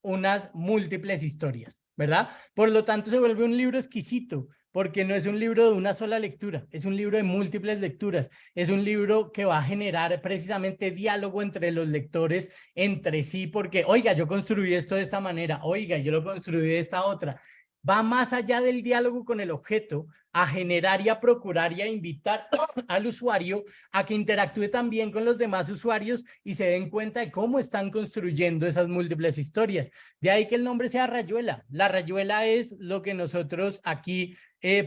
unas múltiples historias, ¿verdad? Por lo tanto, se vuelve un libro exquisito, porque no es un libro de una sola lectura, es un libro de múltiples lecturas, es un libro que va a generar precisamente diálogo entre los lectores entre sí, porque, oiga, yo construí esto de esta manera, oiga, yo lo construí de esta otra. Va más allá del diálogo con el objeto, a generar y a procurar y a invitar al usuario a que interactúe también con los demás usuarios y se den cuenta de cómo están construyendo esas múltiples historias. De ahí que el nombre sea Rayuela. La Rayuela es lo que nosotros aquí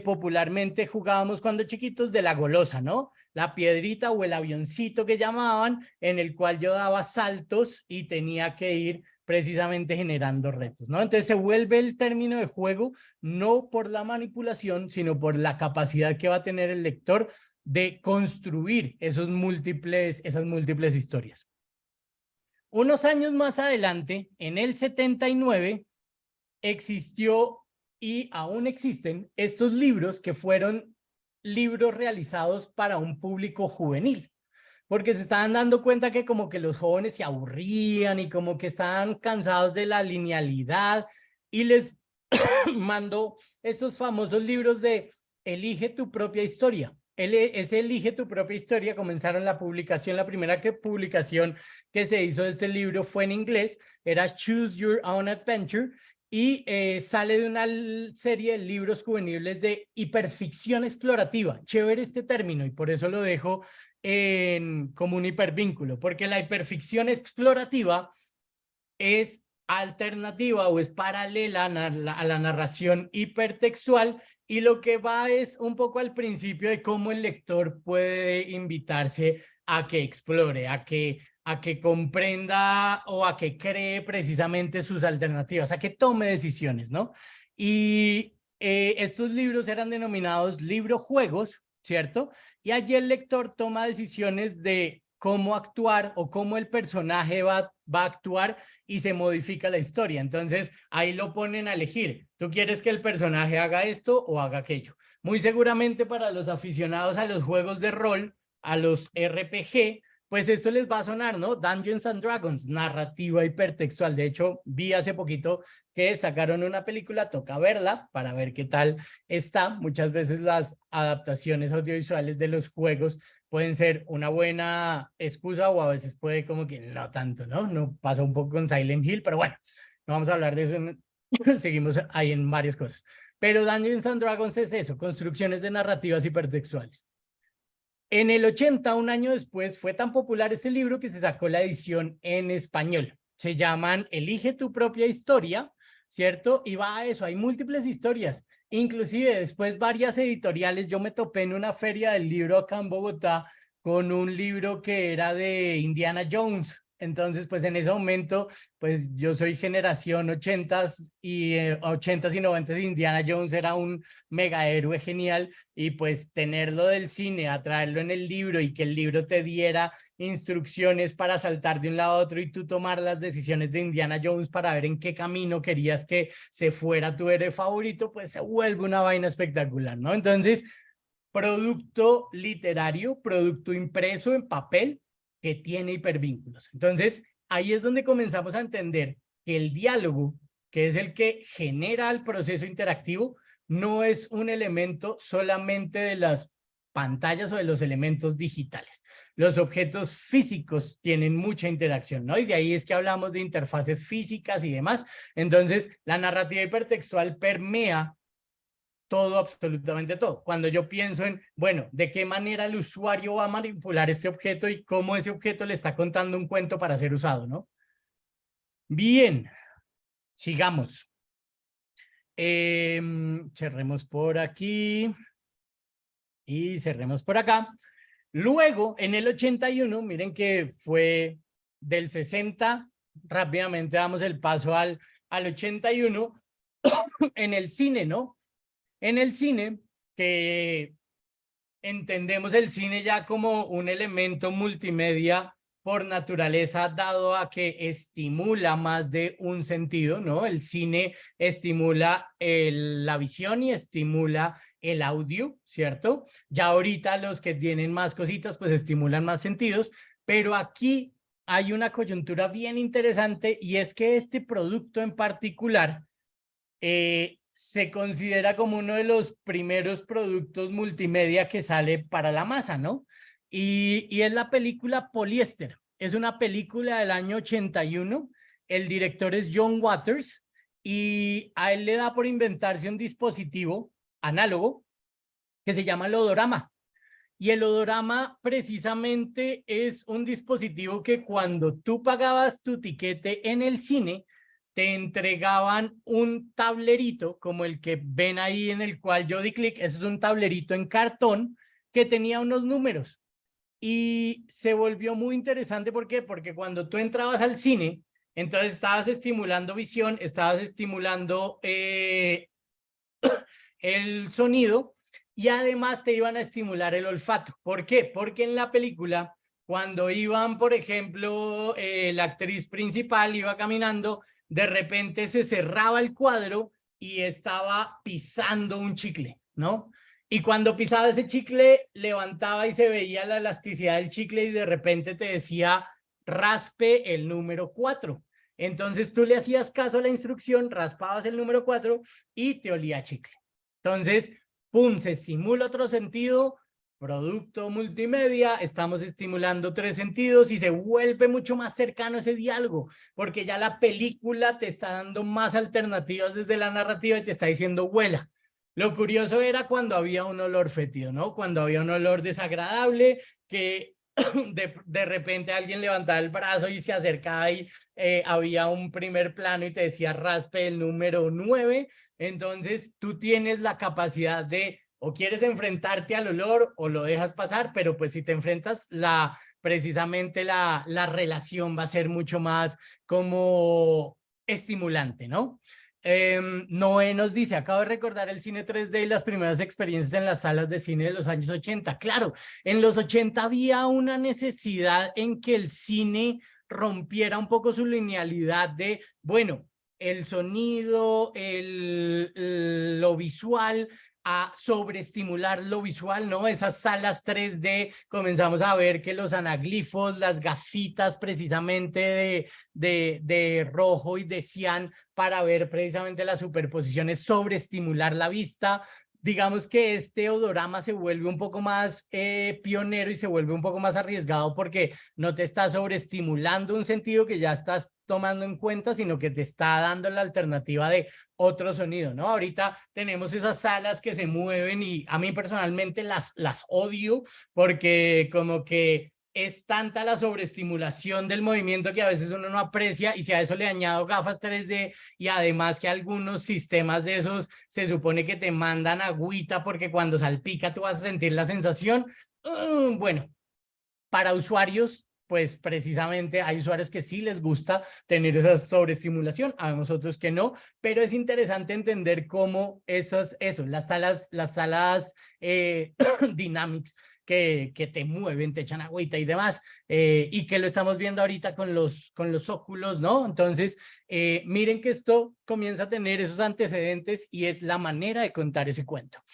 popularmente jugábamos cuando chiquitos de la golosa, ¿no? La piedrita o el avioncito que llamaban, en el cual yo daba saltos y tenía que ir precisamente generando retos, ¿no? Entonces se vuelve el término de juego no por la manipulación, sino por la capacidad que va a tener el lector de construir esas múltiples historias. Unos años más adelante, en el 79, existió y aún existen estos libros que fueron libros realizados para un público juvenil, porque se estaban dando cuenta que como que los jóvenes se aburrían y como que estaban cansados de la linealidad y les mandó estos famosos libros de Elige tu propia historia. Ese Elige tu propia historia comenzaron la publicación, la primera publicación que se hizo de este libro fue en inglés, era Choose Your Own Adventure, y sale de una serie de libros juveniles de hiperficción explorativa. Chévere este término y por eso lo dejo como un hipervínculo, porque la hiperficción explorativa es alternativa o es paralela a la narración hipertextual y lo que va es un poco al principio de cómo el lector puede invitarse a que explore, a que comprenda o a que cree precisamente sus alternativas, a que tome decisiones, ¿no? Y estos libros eran denominados librojuegos, ¿cierto? Y allí el lector toma decisiones de cómo actuar o cómo el personaje va a actuar y se modifica la historia. Entonces, ahí lo ponen a elegir. ¿Tú quieres que el personaje haga esto o haga aquello? Muy seguramente para los aficionados a los juegos de rol, a los RPG, pues esto les va a sonar, ¿no? Dungeons and Dragons, narrativa hipertextual. De hecho, vi hace poquito que sacaron una película, toca verla para ver qué tal está. Muchas veces las adaptaciones audiovisuales de los juegos pueden ser una buena excusa o a veces puede como que no tanto, ¿no? No pasa un poco con Silent Hill, pero bueno, no vamos a hablar de eso, seguimos ahí en varias cosas. Pero Dungeons and Dragons es eso, construcciones de narrativas hipertextuales. En el 80, un año después, fue tan popular este libro que se sacó la edición en español. Se llaman Elige tu propia historia, ¿cierto? Y va a eso, hay múltiples historias. Inclusive después varias editoriales, yo me topé en una feria del libro acá en Bogotá con un libro que era de Indiana Jones. Entonces, pues en ese momento, pues yo soy generación 80s y 80s y 90s, Indiana Jones era un mega héroe genial y pues tenerlo del cine, atraerlo en el libro y que el libro te diera instrucciones para saltar de un lado a otro y tú tomar las decisiones de Indiana Jones para ver en qué camino querías que se fuera tu héroe favorito, pues se vuelve una vaina espectacular, ¿no? Entonces, producto literario, producto impreso en papel que tiene hipervínculos. Entonces, ahí es donde comenzamos a entender que el diálogo, que es el que genera el proceso interactivo, no es un elemento solamente de las pantallas o de los elementos digitales. Los objetos físicos tienen mucha interacción, ¿no? Y de ahí es que hablamos de interfaces físicas y demás. Entonces, la narrativa hipertextual permea todo, absolutamente todo. Cuando yo pienso en, bueno, ¿de qué manera el usuario va a manipular este objeto y cómo ese objeto le está contando un cuento para ser usado, ¿no? Bien, sigamos. Cerremos por aquí y cerremos por acá. Luego, en el 81, miren que fue del 60, rápidamente damos el paso al 81, en el cine, ¿no? En el cine, que entendemos el cine ya como un elemento multimedia por naturaleza, dado a que estimula más de un sentido, ¿no? El cine estimula la visión y estimula el audio, ¿cierto? Ya ahorita los que tienen más cositas, pues estimulan más sentidos, pero aquí hay una coyuntura bien interesante y es que este producto en particular se considera como uno de los primeros productos multimedia que sale para la masa, ¿no? Y es la película Poliéster. Es una película del año 81. El director es John Waters y a él le da por inventarse un dispositivo análogo que se llama el odorama. Y el odorama precisamente es un dispositivo que cuando tú pagabas tu tiquete en el cine, te entregaban un tablerito como el que ven ahí en el cual yo di clic. Eso es un tablerito en cartón que tenía unos números. Y se volvió muy interesante. ¿Por qué? Porque cuando tú entrabas al cine Entonces estabas estimulando visión, estabas estimulando el sonido y además te iban a estimular el olfato. ¿Por qué? Porque en la película, cuando iban, por ejemplo, la actriz principal iba caminando, de repente se cerraba el cuadro y estaba pisando un chicle, ¿no? Y cuando pisaba ese chicle, levantaba y se veía la elasticidad del chicle y de repente te decía, raspe el número 4. Entonces tú le hacías caso a la instrucción, raspabas el número 4 y te olía chicle. Entonces, ¡pum!, se estimula otro sentido, producto multimedia, estamos estimulando 3 sentidos y se vuelve mucho más cercano ese diálogo, porque ya la película te está dando más alternativas desde la narrativa y te está diciendo, huela. Lo curioso era cuando había un olor fétido, ¿no? Cuando había un olor desagradable que de repente alguien levantaba el brazo y se acercaba y había un primer plano y te decía raspe el número 9. Entonces tú tienes la capacidad de o quieres enfrentarte al olor o lo dejas pasar, pero pues si te enfrentas, precisamente la relación va a ser mucho más como estimulante, ¿no? Noé nos dice, acabo de recordar el cine 3D y las primeras experiencias en las salas de cine de los años 80. Claro, en los 80 había una necesidad en que el cine rompiera un poco su linealidad de, bueno, el sonido, lo visual, a sobreestimular lo visual, ¿no? Esas salas 3D, comenzamos a ver que los anaglifos, las gafitas precisamente de rojo y de cian para ver precisamente las superposiciones, sobreestimular la vista. Digamos que este odorama se vuelve un poco más pionero y se vuelve un poco más arriesgado porque no te está sobreestimulando un sentido que ya estás tomando en cuenta, sino que te está dando la alternativa de otro sonido, ¿no? Ahorita tenemos esas salas que se mueven y a mí personalmente las odio porque como que es tanta la sobreestimulación del movimiento que a veces uno no aprecia, y si a eso le añado gafas 3D y además que algunos sistemas de esos se supone que te mandan agüita porque cuando salpica tú vas a sentir la sensación, bueno, para usuarios, pues precisamente hay usuarios que sí les gusta tener esa sobreestimulación, a nosotros que no, pero es interesante entender cómo las salas dynamics que te mueven, te echan agüita y demás, y que lo estamos viendo ahorita con los óculos, ¿no? Entonces, miren que esto comienza a tener esos antecedentes y es la manera de contar ese cuento.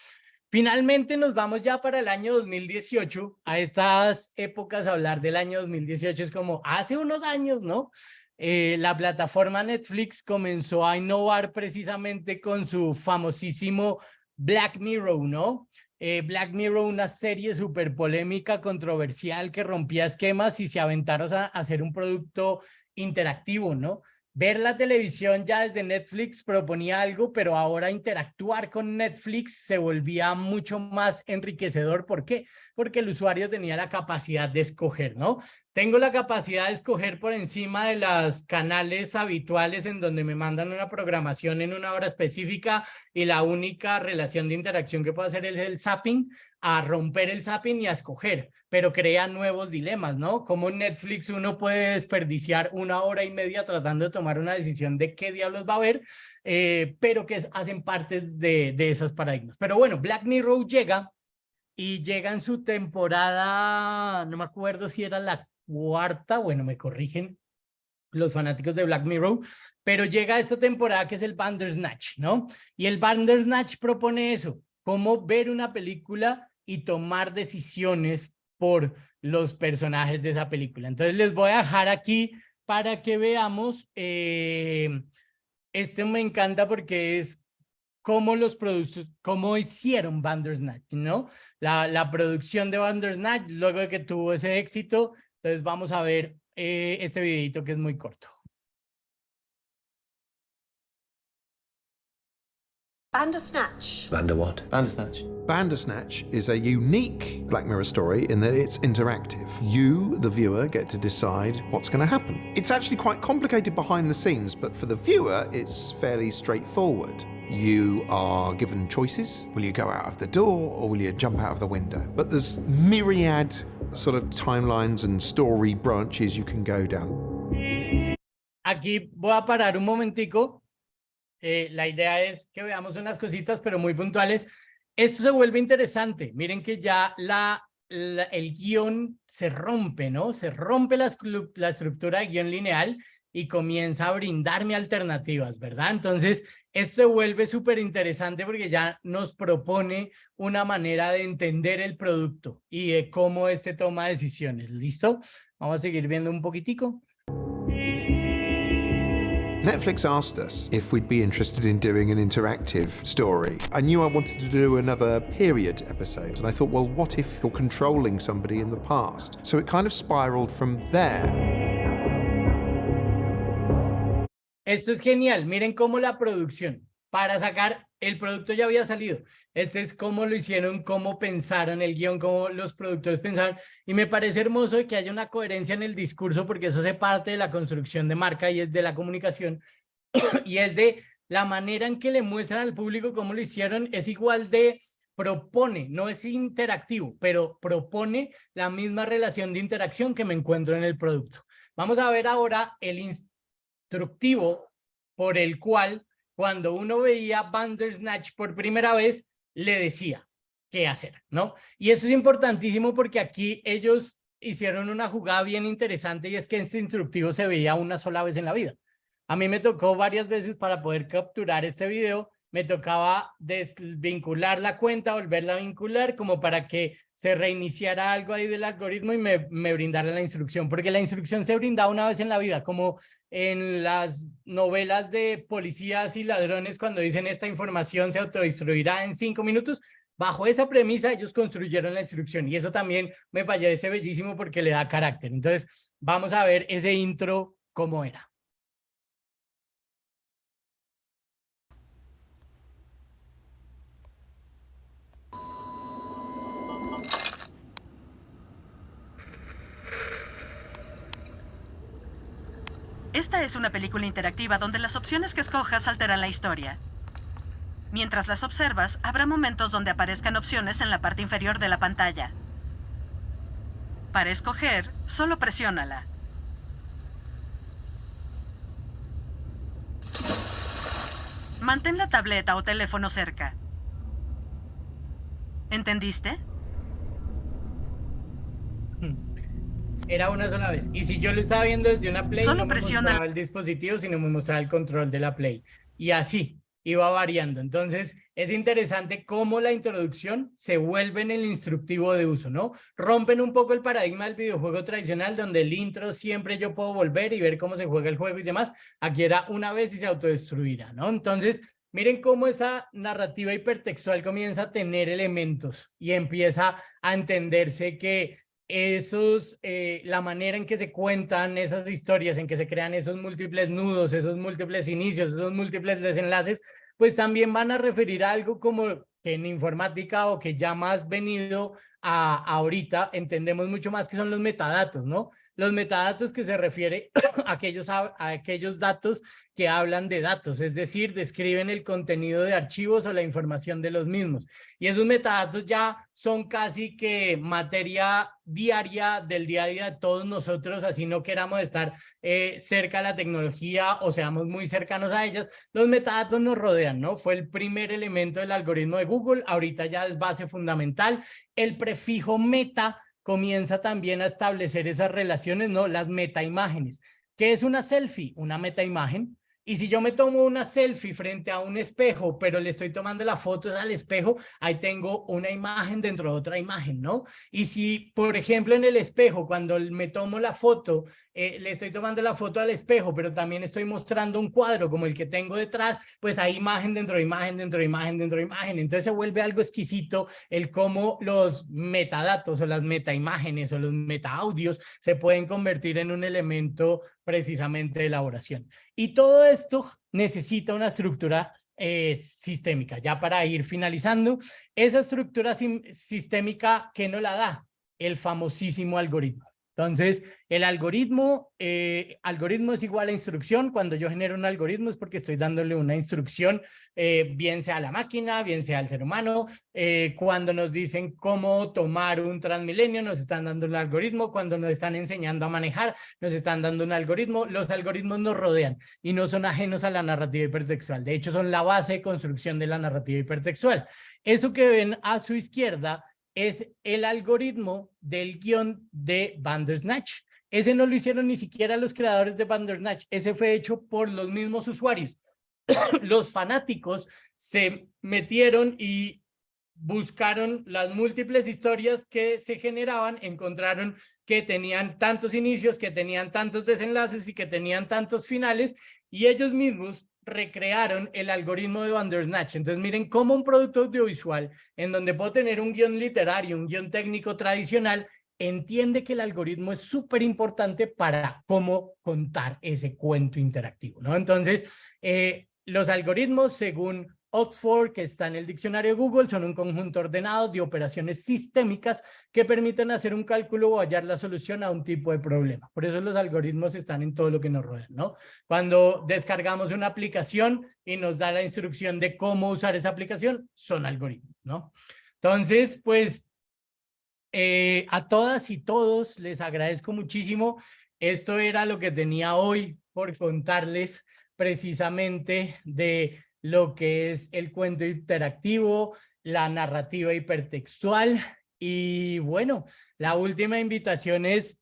Finalmente nos vamos ya para el año 2018, a estas épocas hablar del año 2018 es como hace unos años, ¿no? La plataforma Netflix comenzó a innovar precisamente con su famosísimo Black Mirror, ¿no? Black Mirror, una serie súper polémica, controversial, que rompía esquemas y se aventaron a hacer un producto interactivo, ¿no? Ver la televisión ya desde Netflix proponía algo, pero ahora interactuar con Netflix se volvía mucho más enriquecedor. ¿Por qué? Porque el usuario tenía la capacidad de escoger, ¿no? Tengo la capacidad de escoger por encima de los canales habituales en donde me mandan una programación en una hora específica y la única relación de interacción que puedo hacer es el zapping, a romper el zapping y a escoger, pero crea nuevos dilemas, ¿no? Como en Netflix uno puede desperdiciar 1 hora y media tratando de tomar una decisión de qué diablos va a ver, pero que hacen parte de esos paradigmas. Pero bueno, Black Mirror llega en su temporada, no me acuerdo si era la 4ª, bueno, me corrigen los fanáticos de Black Mirror, pero llega esta temporada que es el Bandersnatch, ¿no? Y el Bandersnatch propone eso, cómo ver una película y tomar decisiones por los personajes de esa película. Entonces les voy a dejar aquí para que veamos, este me encanta porque es cómo los productos, cómo hicieron Bandersnatch, ¿no? La producción de Bandersnatch, luego de que tuvo ese éxito. Entonces vamos a ver este videito que es muy corto. Bandersnatch. Bander what? Bandersnatch. Bandersnatch is a unique Black Mirror story in that it's interactive. You, the viewer, get to decide what's going to happen. It's actually quite complicated behind the scenes, but for the viewer, it's fairly straightforward. You are given choices. Will you go out of the door or will you jump out of the window? But there's myriad sort of timelines and story branches you can go down. aquí voy a parar un momentico. La idea es que veamos unas cositas, pero muy puntuales. Esto se vuelve interesante. Miren que ya el guión se rompe, ¿no? Se rompe la estructura de guión lineal y comienza a brindarme alternativas, ¿verdad? Entonces, esto se vuelve súper interesante porque ya nos propone una manera de entender el producto y de cómo este toma decisiones. ¿Listo? Vamos a seguir viendo un poquitico. Netflix asked us if we'd be interested in doing an interactive story. I knew I wanted to do another period episode, and I thought, well, what if you're controlling somebody in the past? So it kind of spiraled from there. Esto es genial. Miren cómo la producción, para sacar, el producto ya había salido. Este es cómo lo hicieron, cómo pensaron el guión, cómo los productores pensaron. Y me parece hermoso que haya una coherencia en el discurso, porque eso hace parte de la construcción de marca y es de la comunicación. Y es de la manera en que le muestran al público cómo lo hicieron, es igual de propone, no es interactivo, pero propone la misma relación de interacción que me encuentro en el producto. Vamos a ver ahora el instructivo por el cual cuando uno veía Bandersnatch por primera vez, le decía qué hacer, ¿no? Y esto es importantísimo porque aquí ellos hicieron una jugada bien interesante y es que este instructivo se veía una sola vez en la vida. A mí me tocó varias veces para poder capturar este video, me tocaba desvincular la cuenta, volverla a vincular como para que se reiniciara algo ahí del algoritmo y me brindara la instrucción, porque la instrucción se brindaba una vez en la vida, como en las novelas de policías y ladrones cuando dicen esta información se autodestruirá en 5 minutos. Bajo esa premisa ellos construyeron la instrucción y eso también me parece bellísimo porque le da carácter. Entonces vamos a ver ese intro cómo era. Esta es una película interactiva donde las opciones que escojas alteran la historia. Mientras las observas, habrá momentos donde aparezcan opciones en la parte inferior de la pantalla. Para escoger, solo presiónala. Mantén la tableta o teléfono cerca. ¿Entendiste? Era una sola vez. Y si yo lo estaba viendo desde una Play, Solo no me presiona mostraba el dispositivo, sino me mostraba el control de la Play. Y así iba variando. Entonces, es interesante cómo la introducción se vuelve en el instructivo de uso, ¿no? Rompen un poco el paradigma del videojuego tradicional, donde el intro siempre yo puedo volver y ver cómo se juega el juego y demás. Aquí era una vez y se autodestruirá, ¿no? Entonces, miren cómo esa narrativa hipertextual comienza a tener elementos y empieza a entenderse que la manera en que se cuentan esas historias, en que se crean esos múltiples nudos, esos múltiples inicios, esos múltiples desenlaces, pues también van a referir a algo como que en informática o que ya más venido a ahorita entendemos mucho más que son los metadatos, ¿no? Los metadatos que se refiere a aquellos datos que hablan de datos, es decir, describen el contenido de archivos o la información de los mismos. Y esos metadatos ya son casi que materia diaria del día a día de todos nosotros, así no queramos estar cerca de la tecnología o seamos muy cercanos a ellas. Los metadatos nos rodean, ¿no? Fue el primer elemento del algoritmo de Google, ahorita ya es base fundamental. El prefijo meta comienza también a establecer esas relaciones, ¿no? Las metaimágenes. ¿Qué es una selfie? Una metaimagen. Y si yo me tomo una selfie frente a un espejo, pero le estoy tomando la foto al espejo, ahí tengo una imagen dentro de otra imagen, ¿no? Y si, por ejemplo, en el espejo, cuando me tomo la foto, le estoy tomando la foto al espejo, pero también estoy mostrando un cuadro como el que tengo detrás, pues hay imagen dentro de imagen, dentro de imagen, dentro de imagen. Entonces se vuelve algo exquisito el cómo los metadatos o las metaimágenes o los metaaudios se pueden convertir en un elemento precisamente de elaboración. Y todo esto necesita una estructura sistémica. Ya para ir finalizando, esa estructura sistémica que no la da el famosísimo algoritmo. Entonces, el algoritmo es igual a instrucción. Cuando yo genero un algoritmo es porque estoy dándole una instrucción, bien sea a la máquina, bien sea al ser humano. Cuando nos dicen cómo tomar un Transmilenio, nos están dando un algoritmo. Cuando nos están enseñando a manejar, nos están dando un algoritmo. Los algoritmos nos rodean y no son ajenos a la narrativa hipertextual. De hecho, son la base de construcción de la narrativa hipertextual. Eso que ven a su izquierda es el algoritmo del guión de Bandersnatch. Ese no lo hicieron ni siquiera los creadores de Bandersnatch. Ese fue hecho por los mismos usuarios. Los fanáticos se metieron y buscaron las múltiples historias que se generaban, encontraron que tenían tantos inicios, que tenían tantos desenlaces y que tenían tantos finales, y ellos mismos recrearon el algoritmo de Bandersnatch. Entonces miren cómo un producto audiovisual en donde puedo tener un guión literario, un guión técnico tradicional, entiende que el algoritmo es súper importante para cómo contar ese cuento interactivo, ¿no? Entonces, los algoritmos, según Oxford, que está en el diccionario Google, son un conjunto ordenado de operaciones sistémicas que permiten hacer un cálculo o hallar la solución a un tipo de problema. Por eso los algoritmos están en todo lo que nos rodea, ¿no? Cuando descargamos una aplicación y nos da la instrucción de cómo usar esa aplicación, son algoritmos, ¿no? Entonces, pues, a todas y todos les agradezco muchísimo. Esto era lo que tenía hoy por contarles precisamente de lo que es el cuento interactivo, la narrativa hipertextual. Y bueno, la última invitación es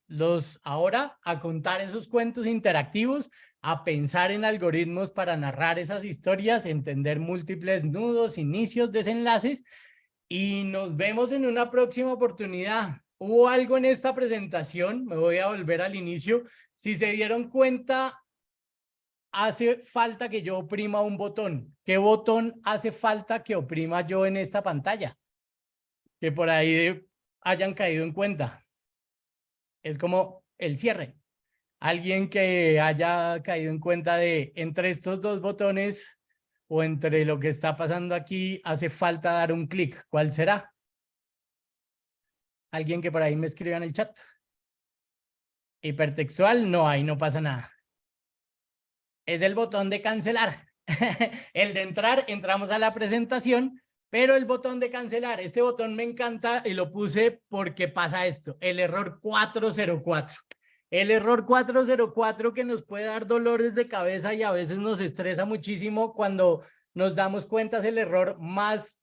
ahora a contar esos cuentos interactivos, a pensar en algoritmos para narrar esas historias, entender múltiples nudos, inicios, desenlaces, y nos vemos en una próxima oportunidad. Hubo algo en esta presentación, me voy a volver al inicio. Si se dieron cuenta, hace falta que yo oprima un botón. ¿Qué botón hace falta que oprima yo en esta pantalla? Que por ahí hayan caído en cuenta. Es como el cierre. Alguien que haya caído en cuenta de entre estos dos botones o entre lo que está pasando aquí, hace falta dar un clic. ¿Cuál será? Alguien que por ahí me escriba en el chat. Hipertextual, no hay, no pasa nada. Es el botón de cancelar. El de entrar, entramos a la presentación, pero el botón de cancelar, este botón me encanta y lo puse porque pasa esto, el error 404. El error 404 que nos puede dar dolores de cabeza y a veces nos estresa muchísimo cuando nos damos cuenta es el error más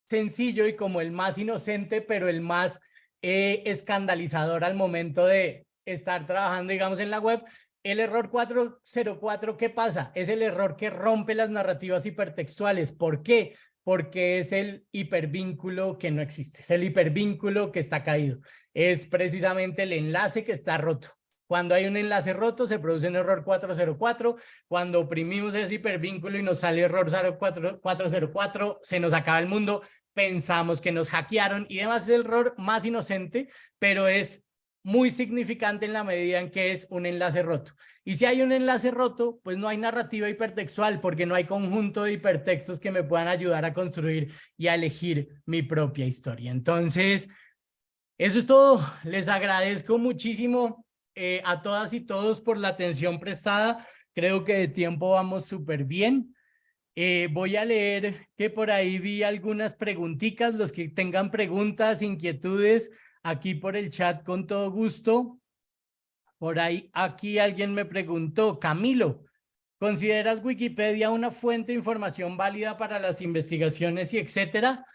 sencillo y como el más inocente, pero el más escandalizador al momento de estar trabajando, digamos, en la web. El error 404, ¿qué pasa? Es el error que rompe las narrativas hipertextuales. ¿Por qué? Porque es el hipervínculo que no existe, es el hipervínculo que está caído. Es precisamente el enlace que está roto. Cuando hay un enlace roto se produce un error 404. Cuando oprimimos ese hipervínculo y nos sale error 404, se nos acaba el mundo, pensamos que nos hackearon y demás. Es el error más inocente, pero es muy significante en la medida en que es un enlace roto. Y si hay un enlace roto, pues no hay narrativa hipertextual porque no hay conjunto de hipertextos que me puedan ayudar a construir y a elegir mi propia historia. Entonces, eso es todo. Les agradezco muchísimo a todas y todos por la atención prestada. Creo que de tiempo vamos súper bien. Voy a leer que por ahí vi algunas preguntitas. Los que tengan preguntas, inquietudes, aquí por el chat con todo gusto. Por ahí, aquí alguien me preguntó, Camilo, ¿consideras Wikipedia una fuente de información válida para las investigaciones y etcétera?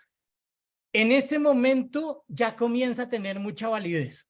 En este momento ya comienza a tener mucha validez.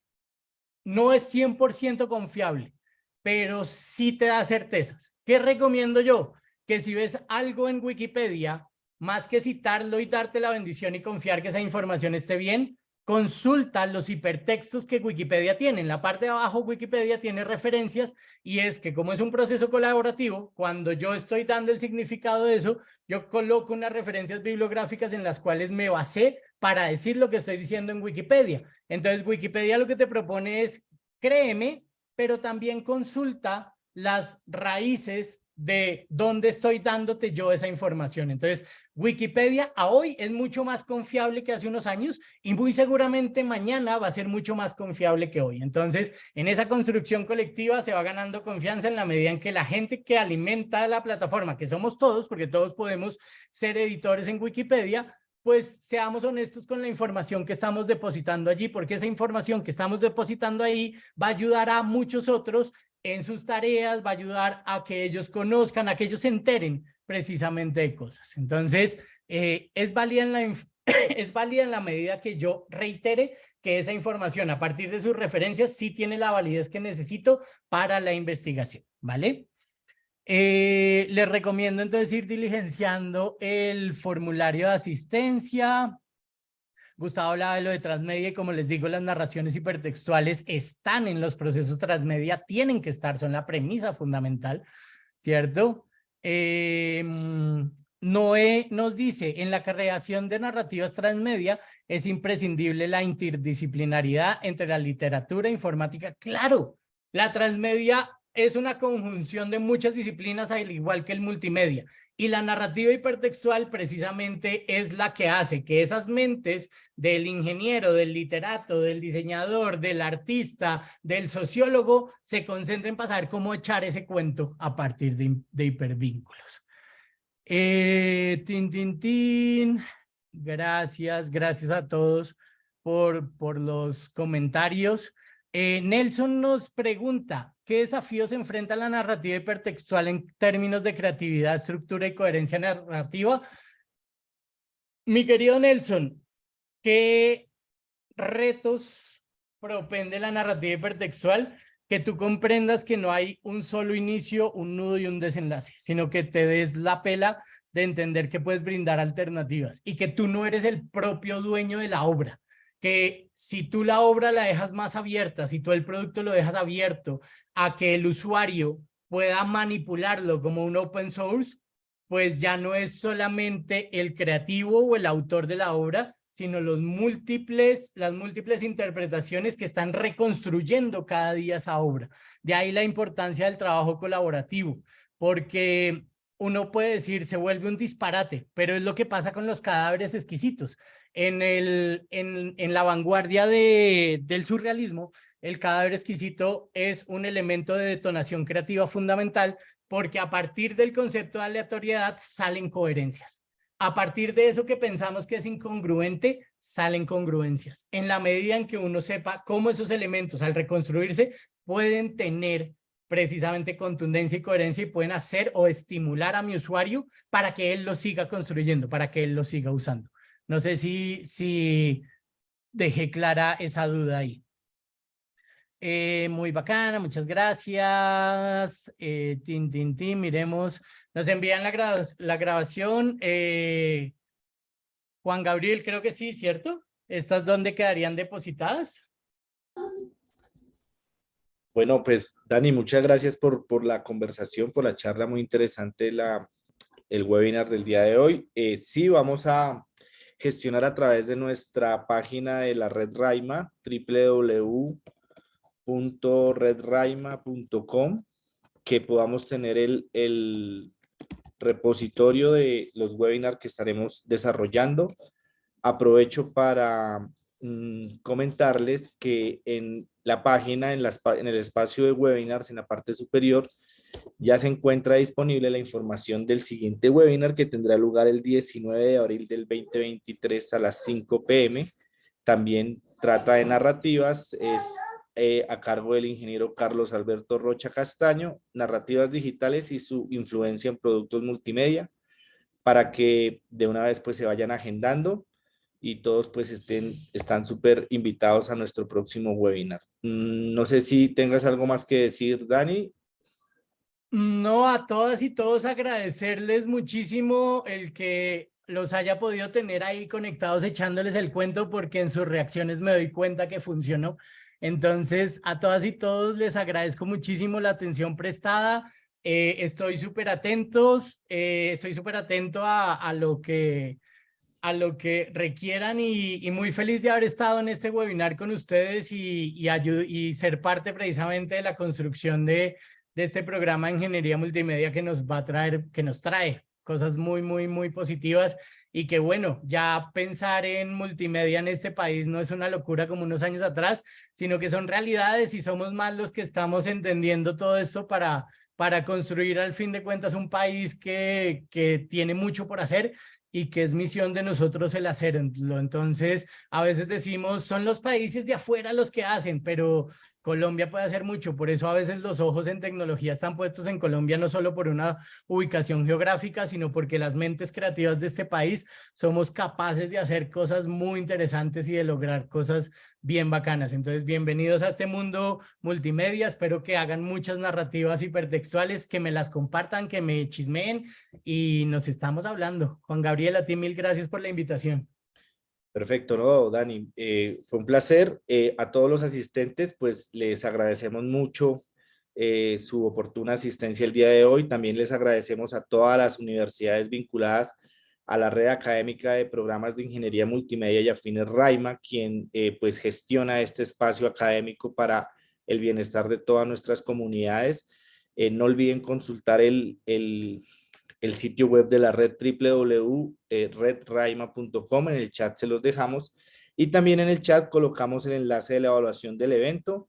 No es 100% confiable, pero sí te da certezas. ¿Qué recomiendo yo? Que si ves algo en Wikipedia, más que citarlo y darte la bendición y confiar que esa información esté bien, consulta los hipertextos que Wikipedia tiene. En la parte de abajo Wikipedia tiene referencias y es que como es un proceso colaborativo, cuando yo estoy dando el significado de eso, yo coloco unas referencias bibliográficas en las cuales me basé para decir lo que estoy diciendo en Wikipedia. Entonces Wikipedia lo que te propone es créeme, pero también consulta las raíces de dónde estoy dándote yo esa información. Entonces, Wikipedia a hoy es mucho más confiable que hace unos años y muy seguramente mañana va a ser mucho más confiable que hoy. Entonces, en esa construcción colectiva se va ganando confianza en la medida en que la gente que alimenta la plataforma, que somos todos, porque todos podemos ser editores en Wikipedia, pues seamos honestos con la información que estamos depositando allí, porque esa información que estamos depositando ahí va a ayudar a muchos otros en sus tareas, va a ayudar a que ellos conozcan, a que ellos se enteren precisamente de cosas. Entonces, es válida en la medida que yo reitere que esa información a partir de sus referencias sí tiene la validez que necesito para la investigación, ¿vale? Les recomiendo entonces ir diligenciando el formulario de asistencia. Gustavo hablaba de lo de transmedia y como les digo, las narraciones hipertextuales están en los procesos transmedia, tienen que estar, son la premisa fundamental, ¿cierto? Noé nos dice, en la creación de narrativas transmedia es imprescindible la interdisciplinaridad entre la literatura e informática. Claro, la transmedia es una conjunción de muchas disciplinas al igual que el multimedia. Y la narrativa hipertextual precisamente es la que hace que esas mentes del ingeniero, del literato, del diseñador, del artista, del sociólogo, se concentren para saber cómo echar ese cuento a partir de hipervínculos. Gracias a todos por los comentarios. Nelson nos pregunta, ¿qué desafíos enfrenta la narrativa hipertextual en términos de creatividad, estructura y coherencia narrativa? Mi querido Nelson, ¿qué retos propende la narrativa hipertextual? Que tú comprendas que no hay un solo inicio, un nudo y un desenlace, sino que te des la pela de entender que puedes brindar alternativas y que tú no eres el propio dueño de la obra. Que si tú la obra la dejas más abierta, si tú el producto lo dejas abierto a que el usuario pueda manipularlo como un open source, pues ya no es solamente el creativo o el autor de la obra, sino las múltiples interpretaciones que están reconstruyendo cada día esa obra. De ahí la importancia del trabajo colaborativo, porque uno puede decir, se vuelve un disparate, pero es lo que pasa con los cadáveres exquisitos. En la vanguardia del surrealismo, el cadáver exquisito es un elemento de detonación creativa fundamental porque a partir del concepto de aleatoriedad salen coherencias. A partir de eso que pensamos que es incongruente, salen congruencias. En la medida en que uno sepa cómo esos elementos al reconstruirse pueden tener precisamente contundencia y coherencia y pueden hacer o estimular a mi usuario para que él lo siga construyendo, para que él lo siga usando. No sé si dejé clara esa duda ahí. Muy bacana, muchas gracias. Miremos, nos envían la grabación. Juan Gabriel, creo que sí, ¿cierto? ¿Estas dónde quedarían depositadas? Bueno, pues Dani, muchas gracias por la conversación, por la charla muy interesante, el webinar del día de hoy. Sí, vamos a gestionar a través de nuestra página de la Red Raima, www.redraima.com, que podamos tener el repositorio de los webinars que estaremos desarrollando. Aprovecho para comentarles que en la página, en el espacio de webinars, en la parte superior, ya se encuentra disponible la información del siguiente webinar que tendrá lugar el 19 de abril del 2023 a las 5 p.m. También trata de narrativas, es a cargo del ingeniero Carlos Alberto Rocha Castaño, narrativas digitales y su influencia en productos multimedia, para que de una vez pues se vayan agendando y todos pues están súper invitados a nuestro próximo webinar. No sé si tengas algo más que decir, Dani. No, a todas y todos agradecerles muchísimo el que los haya podido tener ahí conectados echándoles el cuento, porque en sus reacciones me doy cuenta que funcionó. Entonces, a todas y todos les agradezco muchísimo la atención prestada. Estoy súper atento a lo que requieran y muy feliz de haber estado en este webinar con ustedes y ser parte precisamente de la construcción de de este programa de Ingeniería Multimedia que nos va a traer, que nos trae cosas muy, muy, muy positivas y que bueno, ya pensar en multimedia en este país no es una locura como unos años atrás, sino que son realidades y somos más los que estamos entendiendo todo esto para construir al fin de cuentas un país que tiene mucho por hacer y que es misión de nosotros el hacerlo. Entonces, a veces decimos, son los países de afuera los que hacen, pero Colombia puede hacer mucho, por eso a veces los ojos en tecnología están puestos en Colombia, no solo por una ubicación geográfica, sino porque las mentes creativas de este país somos capaces de hacer cosas muy interesantes y de lograr cosas bien bacanas. Entonces, bienvenidos a este mundo multimedia, espero que hagan muchas narrativas hipertextuales, que me las compartan, que me chismeen y nos estamos hablando. Juan Gabriel, a ti mil gracias por la invitación. Perfecto, no, Dani, fue un placer. A todos los asistentes, pues les agradecemos mucho su oportuna asistencia el día de hoy. También les agradecemos a todas las universidades vinculadas a la red académica de programas de ingeniería multimedia y afines RAIMA, quien pues gestiona este espacio académico para el bienestar de todas nuestras comunidades. No olviden consultar el sitio web de la red www.redraima.com. En el chat se los dejamos y también en el chat colocamos el enlace de la evaluación del evento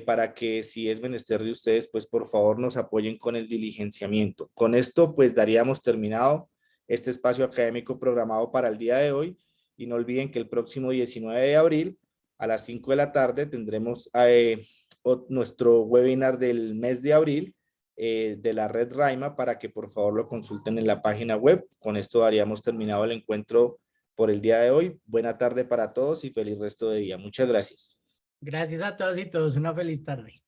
para que si es menester de ustedes, pues por favor nos apoyen con el diligenciamiento. Con esto pues daríamos terminado este espacio académico programado para el día de hoy y no olviden que el próximo 19 de abril a las 5 de la tarde tendremos nuestro webinar del mes de abril de la red Raima para que por favor lo consulten en la página web. Con esto daríamos terminado el encuentro por el día de hoy. Buena tarde para todos y feliz resto de día. Muchas gracias. Gracias a todos y todos. Una feliz tarde.